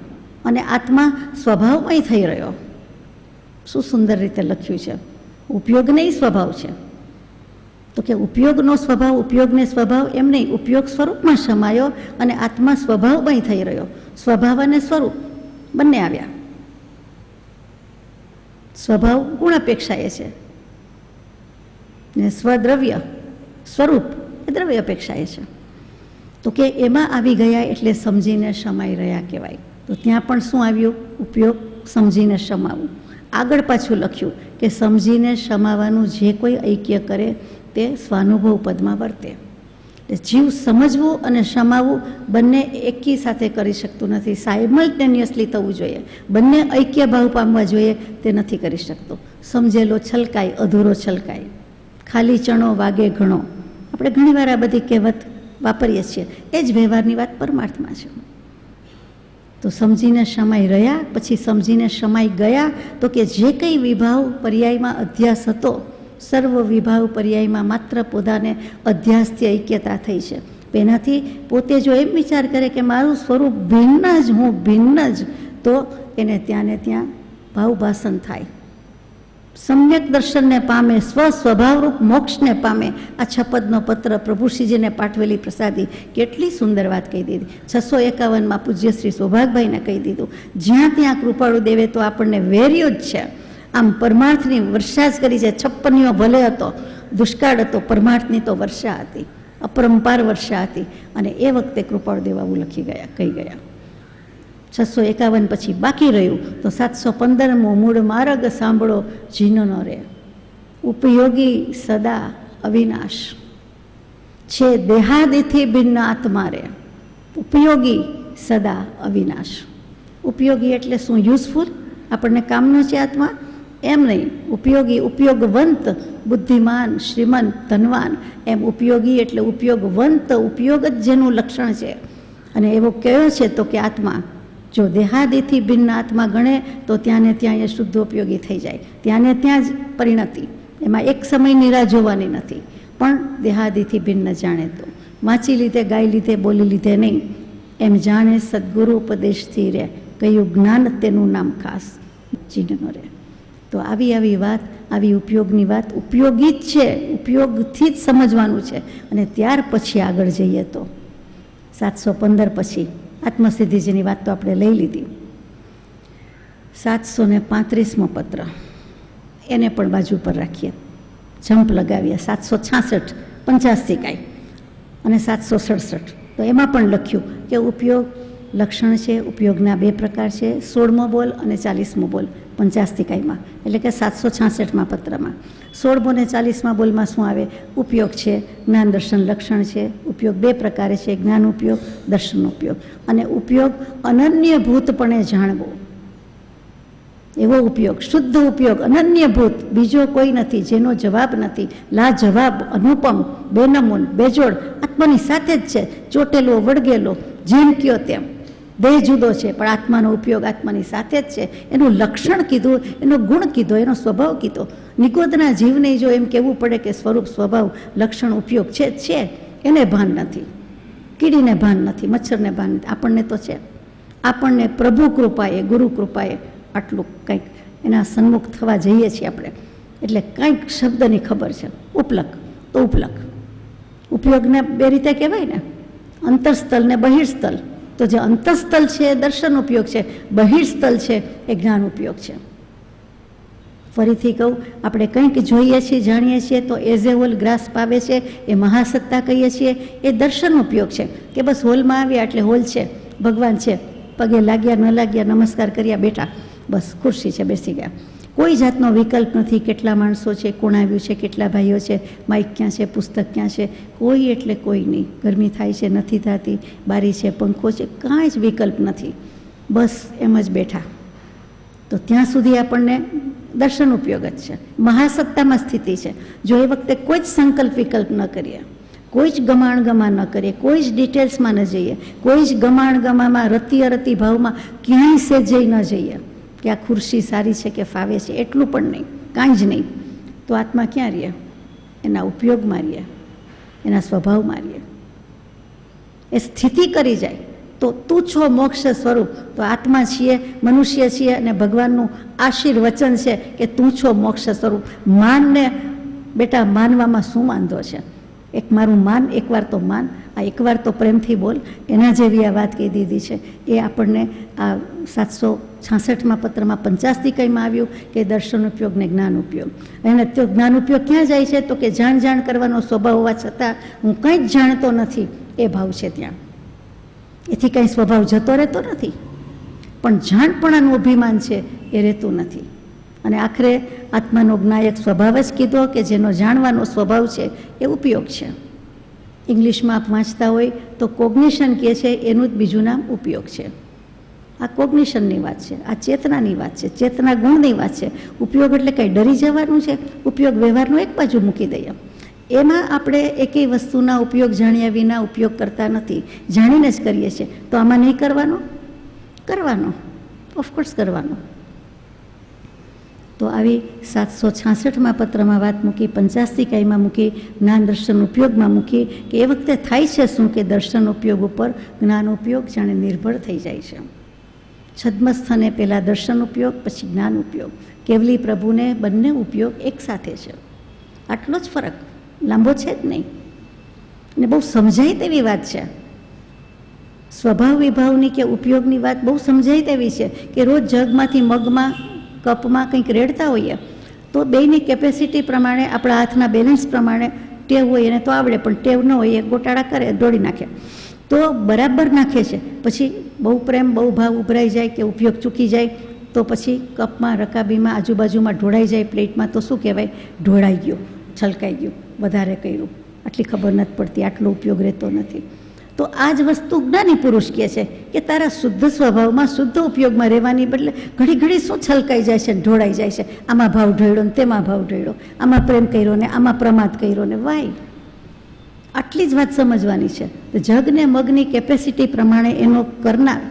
અને આત્મા સ્વભાવમાં થઈ રહ્યો. શું સુંદર રીતે લખ્યું છે. ઉપયોગ નહીં સ્વભાવ છે, તો કે ઉપયોગનો સ્વભાવ, ઉપયોગને સ્વભાવ એમ નહીં, ઉપયોગ સ્વરૂપમાં સમાયો અને આત્મા સ્વભાવમાં થઈ રહ્યો. સ્વભાવ અને સ્વરૂપ બંને આવ્યા. સ્વભાવ ગુણ અપેક્ષાએ છે ને સ્વદ્રવ્ય સ્વરૂપ એ દ્રવ્ય અપેક્ષાએ છે. તો કે એમાં આવી ગયા એટલે સમજીને સમાઈ રહ્યા કહેવાય. તો ત્યાં પણ શું આવ્યું? ઉપયોગ, સમજીને સમાવવું. આગળ પાછું લખ્યું કે સમજીને સમાવાનું જે કોઈ ઐક્ય કરે તે સ્વાનુભવ પદમાં વર્તે. જીવ સમજવું અને સમાવવું બંને એકી સાથે કરી શકતું નથી. સાયમલ્ટેનિયસલી થવું જોઈએ, બંને ઐક્ય ભાવ પામવા જોઈએ, તે નથી કરી શકતો. સમજેલો છલકાય, અધૂરો છલકાય. ખાલી ચણો વાગે ઘણો. આપણે ઘણીવાર આ બધી કહેવત વાપરીએ છીએ. એ જ વ્યવહારની વાત પરમાર્થમાં છે. તો સમજીને સમાઈ રહ્યા, પછી સમજીને સમાઈ ગયા. તો કે જે કંઈ વિભાવ પર્યાયમાં અધ્યાસ હતો, સર્વ વિભાવ પર્યાયમાં માત્ર પોતાને અધ્યાસથી ઐક્યતા થઈ છે. એનાથી પોતે જો એમ વિચાર કરે કે મારું સ્વરૂપ ભિન્ન જ, હું ભિન્ન જ, તો એને ત્યાં ને ત્યાં ભાવભાસન થાય. સમ્યક દર્શનને પામે, સ્વસ્વભાવરૂપ મોક્ષને પામે. આ 56નો પત્ર પ્રભુશ્રીજીને પાઠવેલી પ્રસાદી કેટલી સુંદર વાત કહી દીધી. 651માં પૂજ્ય શ્રી સૌભાગભાઈને કહી દીધું. જ્યાં ત્યાં કૃપાળુ દેવે તો આપણને વેર્યો જ છે. આમ પરમાર્થની વર્ષા જ કરી છે. 56 ભલે હતો, દુષ્કાળ હતો, પરમાર્થની તો વર્ષા હતી, અપરંપાર વર્ષા હતી. અને એ વખતે કૃપાળુ દેવ આવું લખી ગયા, કહી ગયા. 651 પછી બાકી રહ્યું તો 715મો મૂળ માર્ગ સાંભળો જીનનો રે. ઉપયોગી સદા અવિનાશ છે, દેહાદિથી ભિન્ન આત્મા રે. ઉપયોગી સદા અવિનાશ. ઉપયોગી એટલે શું? યુઝફુલ, આપણને કામનો છે આત્મા, એમ નહીં. ઉપયોગી, ઉપયોગવંત, બુદ્ધિમાન, શ્રીમંત, ધનવાન, એમ ઉપયોગી એટલે ઉપયોગવંત, ઉપયોગ જ જેનું લક્ષણ છે. અને એવો કયો છે તો કે આત્મા જો દેહાદિથી ભિન્ન આત્મા ગણે તો ત્યાં ને ત્યાં એ શુદ્ધ ઉપયોગી થઈ જાય. ત્યાં ને ત્યાં જ પરિણતિ. એમાં એક સમયની રાહ જોવાની નથી, પણ દેહાદિથી ભિન્ન જાણે તો. વાંચી લીધે, ગાઈ લીધે, બોલી લીધે નહીં, એમ જાણે સદગુરુ ઉપદેશથી રહે. કયું જ્ઞાન તેનું નામ ખાસ ચિહ્નનો રહે. તો આવી વાત, આવી ઉપયોગની વાત ઉપયોગી જ છે, ઉપયોગથી જ સમજવાનું છે. અને ત્યાર પછી આગળ જઈએ તો 715 પછી આત્મસિદ્ધિજીની વાત તો આપણે લઈ લીધી. 735મો પત્ર, એને પણ બાજુ પર રાખીએ, જમ્પ લગાવીએ. 766 85 કાંઈ અને 767. તો એમાં પણ લખ્યું કે ઉપયોગ લક્ષણ છે. ઉપયોગના 2 પ્રકાર છે, 16મો બોલ અને 40મો બોલ. પંચાસ્તિકાઈમાં, એટલે કે 766માં પત્રમાં. 16 અને 40માં બોલમાં શું આવે? ઉપયોગ છે, જ્ઞાન દર્શન લક્ષણ છે. ઉપયોગ બે પ્રકારે છે, જ્ઞાન ઉપયોગ, દર્શન ઉપયોગ. અને ઉપયોગ અનન્યભૂતપણે જાણવો, એવો ઉપયોગ, શુદ્ધ ઉપયોગ, અનન્યભૂત, બીજો કોઈ નથી, જેનો જવાબ નથી, લા જવાબ, અનુપમ, બેનમૂન, બેજોડ, આત્માની સાથે જ છે, ચોટેલો વળગેલો, જેમ કયો તેમ. દેહ જુદો છે પણ આત્માનો ઉપયોગ આત્માની સાથે જ છે. એનું લક્ષણ કીધું, એનો ગુણ કીધો, એનો સ્વભાવ કીધો. નિગોદના જીવને જો એમ કહેવું પડે કે સ્વરૂપ, સ્વભાવ, લક્ષણ, ઉપયોગ છે, એને ભાન નથી, કીડીને ભાન નથી, મચ્છરને ભાન નથી, આપણને તો છે. આપણને પ્રભુ કૃપાએ, ગુરુ કૃપાએ આટલું કંઈક એના સન્મુખ થવા જઈએ છીએ આપણે, એટલે કંઈક શબ્દની ખબર છે. ઉપલક તો ઉપલક, ઉપયોગને બે રીતે કહેવાય ને, અંતરસ્થલ ને બહિર્સ્થલ. તો જે અંતઃસ્થલ છે એ દર્શન ઉપયોગ છે, બહિર્સ્થલ છે એ જ્ઞાન ઉપયોગ છે. ફરીથી કહું, આપણે કંઈક જોઈએ છીએ, જાણીએ છીએ તો એઝ એ હોલ ગ્રાસ પાવે છે, એ મહાસત્તા કહીએ છીએ, એ દર્શન ઉપયોગ છે. કે બસ હોલમાં આવ્યા એટલે હોલ છે, ભગવાન છે, પગે લાગ્યા ન લાગ્યા, નમસ્કાર કર્યા, બેઠા, બસ ખુરશી છે, બેસી ગયા. કોઈ જાતનો વિકલ્પ નથી. કેટલા માણસો છે, કોણ આવ્યું છે, કેટલા ભાઈઓ છે, માઇક ક્યાં છે, પુસ્તક ક્યાં છે, કોઈ એટલે કોઈ નહીં. ગરમી થાય છે, નથી થતી, બારી છે, પંખો છે, કાંઈ જ વિકલ્પ નથી, બસ એમ જ બેઠા. તો ત્યાં સુધી આપણને દર્શન ઉપયોગ જ છે, મહાસત્તામાં સ્થિતિ છે. જો એ વખતે કોઈ જ સંકલ્પ વિકલ્પ ન કરીએ, કોઈ જ ગમાણ ન કરીએ, કોઈ જ ડિટેલ્સમાં ન જઈએ, કોઈ જ ગમાણમાં રતિ અરતિ ભાવમાં ક્યાંય સેજે ન જઈએ કે આ ખુરશી સારી છે કે ફાવે છે, એટલું પણ નહીં, કાંઈ જ નહીં, તો આત્મા ક્યાં રહીએ? એના ઉપયોગમાં રહીએ, એના સ્વભાવમાં રહીએ. એ સ્થિતિ કરી જાય તો તું છો મોક્ષ સ્વરૂપ. તો આત્મા છીએ, મનુષ્ય છીએ, અને ભગવાનનું આશીર્વચન છે કે તું છો મોક્ષ સ્વરૂપ. માનને બેટા, માનવામાં શું વાંધો છે? એક મારું માન, એકવાર તો માન, આ એકવાર તો પ્રેમથી બોલ, એના જેવી આ વાત કહી દીધી છે. એ આપણને આ 766માં પત્રમાં પંચાસ્તિકાઈમાં આવ્યું કે દર્શન ઉપયોગ ને જ્ઞાન ઉપયોગ. અને તો જ્ઞાન ઉપયોગ ક્યાં જાય છે? તો કે જાણ કરવાનો સ્વભાવ હોવા છતાં હું કંઈ જ જાણતો નથી, એ ભાવ છે ત્યાં. એથી કંઈ સ્વભાવ જતો રહેતો નથી, પણ જાણપણાનું અભિમાન છે એ રહેતું નથી. અને આખરે આત્માનો જ્ઞાયક સ્વભાવ જ કીધો કે જેનો જાણવાનો સ્વભાવ છે એ ઉપયોગ છે. ઇંગ્લિશમાં આપ વાંચતા હોય તો કોગ્નિશન કહે છે, એનું જ બીજું નામ ઉપયોગ છે. આ કોગ્નિશનની વાત છે, આ ચેતનાની વાત છે, ચેતના ગુણની વાત છે. ઉપયોગ એટલે કંઈ ડરી જવાનું છે? ઉપયોગ વ્યવહારનો એક બાજુ મૂકી દઈએ. એમાં આપણે એકેય વસ્તુના ઉપયોગ જાણ્યા વિના ઉપયોગ કરતા નથી, જાણીને જ કરીએ છીએ. તો આમાં નહીં કરવાનો, ઓફકોર્સ કરવાનો. તો આવી 766માં પત્રમાં વાત મૂકી, પંચાસ્તિકાઈમાં મૂકી, જ્ઞાન દર્શન ઉપયોગમાં મૂકી કે એ વખતે થાય છે શું કે દર્શન ઉપયોગ ઉપર જ્ઞાન ઉપયોગ જાણે નિર્ભર થઈ જાય છે. છદ્મસ્થને પહેલાં દર્શન ઉપયોગ, પછી જ્ઞાન ઉપયોગ. કેવલી પ્રભુને બંને ઉપયોગ એકસાથે છે. આટલો જ ફરક, લાંબો છે જ નહીં, ને બહુ સમજાય તેવી વાત છે. સ્વભાવ વિભાવની કે ઉપયોગની વાત બહુ સમજાય તેવી છે કે રોજ જગમાંથી મગમાં, કપમાં કંઈક રેડતા હોઈએ તો બેયની કેપેસિટી પ્રમાણે, આપણા હાથના બેલેન્સ પ્રમાણે, ટેવ હોય એને તો આવડે, પણ ટેવ ન હોય એ ગોટાળા કરે, દોડી નાખે. તો બરાબર નાખે છે, પછી બહુ પ્રેમ, બહુ ભાવ ઉભરાઈ જાય કે ઉપયોગ ચૂકી જાય તો પછી કપમાં, રકાબીમાં, આજુબાજુમાં ઢોળાઈ જાય, પ્લેટમાં, તો શું કહેવાય? ઢોળાઈ ગયું, છલકાઈ ગયું, વધારે કર્યું, આટલી ખબર નથી પડતી, આટલો ઉપયોગ રહેતો નથી. તો આ જ વસ્તુ જ્ઞાની પુરુષ કહે છે કે તારા શુદ્ધ સ્વભાવમાં, શુદ્ધ ઉપયોગમાં રહેવાની બદલે ઘડી શું છલકાઈ જાય છે, ઢોળાઈ જાય છે. આમાં ભાવ ઢોળ્યો ને તેમાં ભાવ ઢોળ્યો, આમાં પ્રેમ કર્યો ને આમાં પ્રમાદ કર્યો ને, વાય. આટલી જ વાત સમજવાની છે. જગને મગની કેપેસિટી પ્રમાણે એનો કરનાર,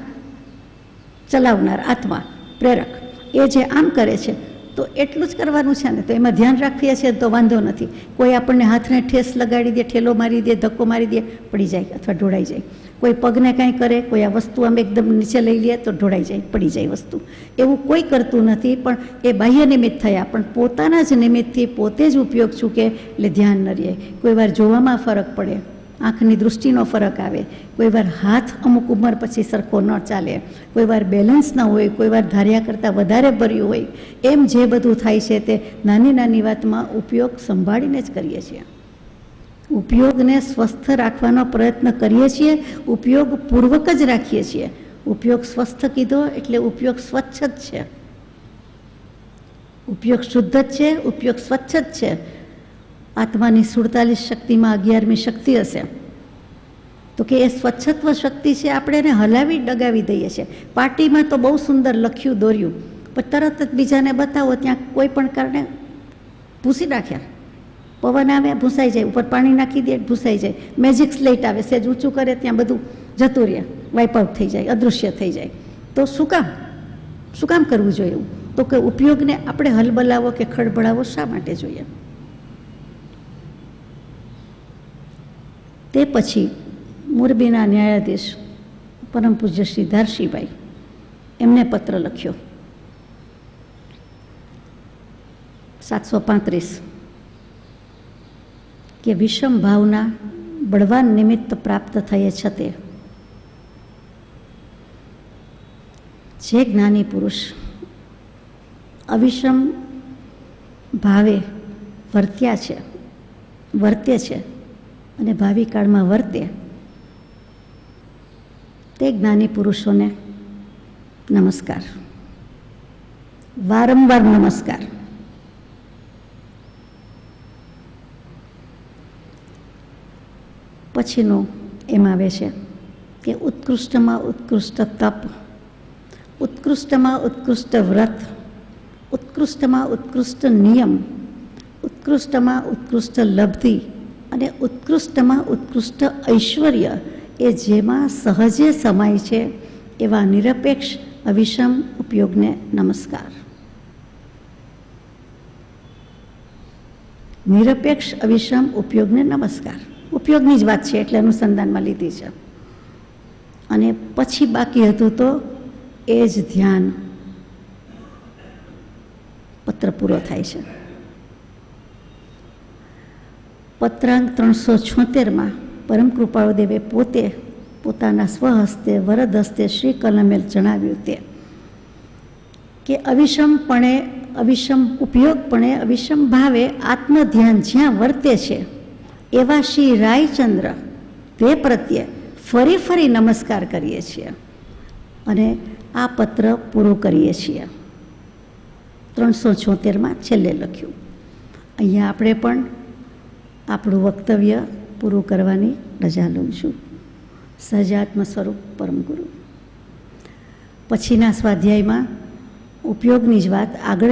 ચલાવનાર આત્મા, પ્રેરક, એ જે આમ કરે છે તો એટલું જ કરવાનું છે ને. તો એમાં ધ્યાન રાખીએ છીએ તો વાંધો નથી. કોઈ આપણને હાથને ઠેસ લગાડી દે, ઠેલો મારી દે, ધક્કો મારી દે, પડી જાય અથવા ઢોળાઈ જાય. કોઈ પગને કાંઈ કરે, કોઈ આ વસ્તુ આમ એકદમ નીચે લઈ લે તો ઢોળાઈ જાય, પડી જાય વસ્તુ. એવું કોઈ કરતું નથી, પણ એ બાહ્ય નિમિત્ત થયા, પણ પોતાના જ નિમિત્તથી પોતે જ ઉપયોગ ચૂકે એટલે ધ્યાન ન રહે. કોઈ વાર જોવામાં ફરક પડે, આંખની દૃષ્ટિનો ફરક આવે, કોઈ વાર હાથ અમુક ઉંમર પછી સરખો ન ચાલે, કોઈ વાર બેલેન્સ ન હોય, કોઈ વાર ધાર્યા કરતાં વધારે ભર્યું હોય. એમ જે બધું થાય છે તે નાની વાતમાં ઉપયોગ સંભાળીને જ કરીએ છીએ. ઉપયોગને સ્વસ્થ રાખવાનો પ્રયત્ન કરીએ છીએ, ઉપયોગપૂર્વક જ રાખીએ છીએ. ઉપયોગ સ્વસ્થ કીધો એટલે ઉપયોગ સ્વચ્છ જ છે. ઉપયોગ શુદ્ધ જ છે, ઉપયોગ સ્વચ્છ જ છે. આત્માની 47 શક્તિમાં 11મી શક્તિ હશે તો કે એ સ્વચ્છત્વ શક્તિ છે, આપણે એને હલાવી ડગાવી દઈએ છીએ. પાર્ટીમાં તો બહુ સુંદર લખ્યું દોર્યું, પણ તરત જ બીજાને બતાવો ત્યાં કોઈ પણ કારણે ભૂસી નાખ્યા. પવન આવે ભૂસાઈ જાય, ઉપર પાણી નાખી દે ભૂસાઈ જાય, મેજિક સ્લેટ આવે સેજ ઊંચું કરે ત્યાં બધું જતું રહે, વાઇપઆઉટ થઈ જાય, અદૃશ્ય થઈ જાય. તો શું કામ કરવું જોઈએ એવું? તો કે ઉપયોગને આપણે હલબલાવો કે ખળબળાવો શા માટે જોઈએ? તે પછી મોરબીના ન્યાયાધીશ પરમ પૂજ્ય શ્રી ધારશીભાઈ એમને પત્ર લખ્યો 735 કે વિષમ ભાવના બળવાન નિમિત્ત પ્રાપ્ત થયે છતે જે જ્ઞાની પુરુષ અવિષમ ભાવે વર્તે છે અને ભાવિ કાળમાં વર્તે તે જ્ઞાની પુરુષોને નમસ્કાર, વારંવાર નમસ્કાર. પછીનું એમ આવે છે કે ઉત્કૃષ્ટમાં ઉત્કૃષ્ટ તપ, ઉત્કૃષ્ટમાં ઉત્કૃષ્ટ વ્રત, ઉત્કૃષ્ટમાં ઉત્કૃષ્ટ નિયમ, ઉત્કૃષ્ટમાં ઉત્કૃષ્ટ લબ્ધિ અને ઉત્કૃષ્ટમાં ઉત્કૃષ્ટ ઐશ્વર્ય એ જેમાં સહજે સમાય છે એવા નિરપેક્ષ અવિષમ ઉપયોગને નમસ્કાર. નિરપેક્ષ અવિષમ ઉપયોગને નમસ્કાર. ઉપયોગની જ વાત છે એટલે અનુસંધાનમાં લીધી છે. અને પછી બાકી હતું તો એ જ ધ્યાન. પત્ર પૂરો થાય છે. પત્રાંક 376માં પરમ કૃપાળુદેવે પોતે પોતાના સ્વહસ્તે વરદ હસ્તે શ્રી કલમેલ જણાવ્યું તે કે અવિષમ ઉપયોગપણે અવિષમ ભાવે આત્મધ્યાન જ્યાં વર્તે છે એવા શ્રી રાયચંદ્ર તે પ્રત્યે ફરી ફરી નમસ્કાર કરીએ છીએ અને આ પત્ર પૂરું કરીએ છીએ. 376માં છેલ્લે લખ્યું. અહીંયા આપણે પણ આપણું વક્તવ્ય પૂરું કરવાની રજા લઉં છું. સહજાત્મ સ્વરૂપ પરમ ગુરુ. પછીના સ્વાધ્યાયમાં ઉપયોગની જ વાત આગળ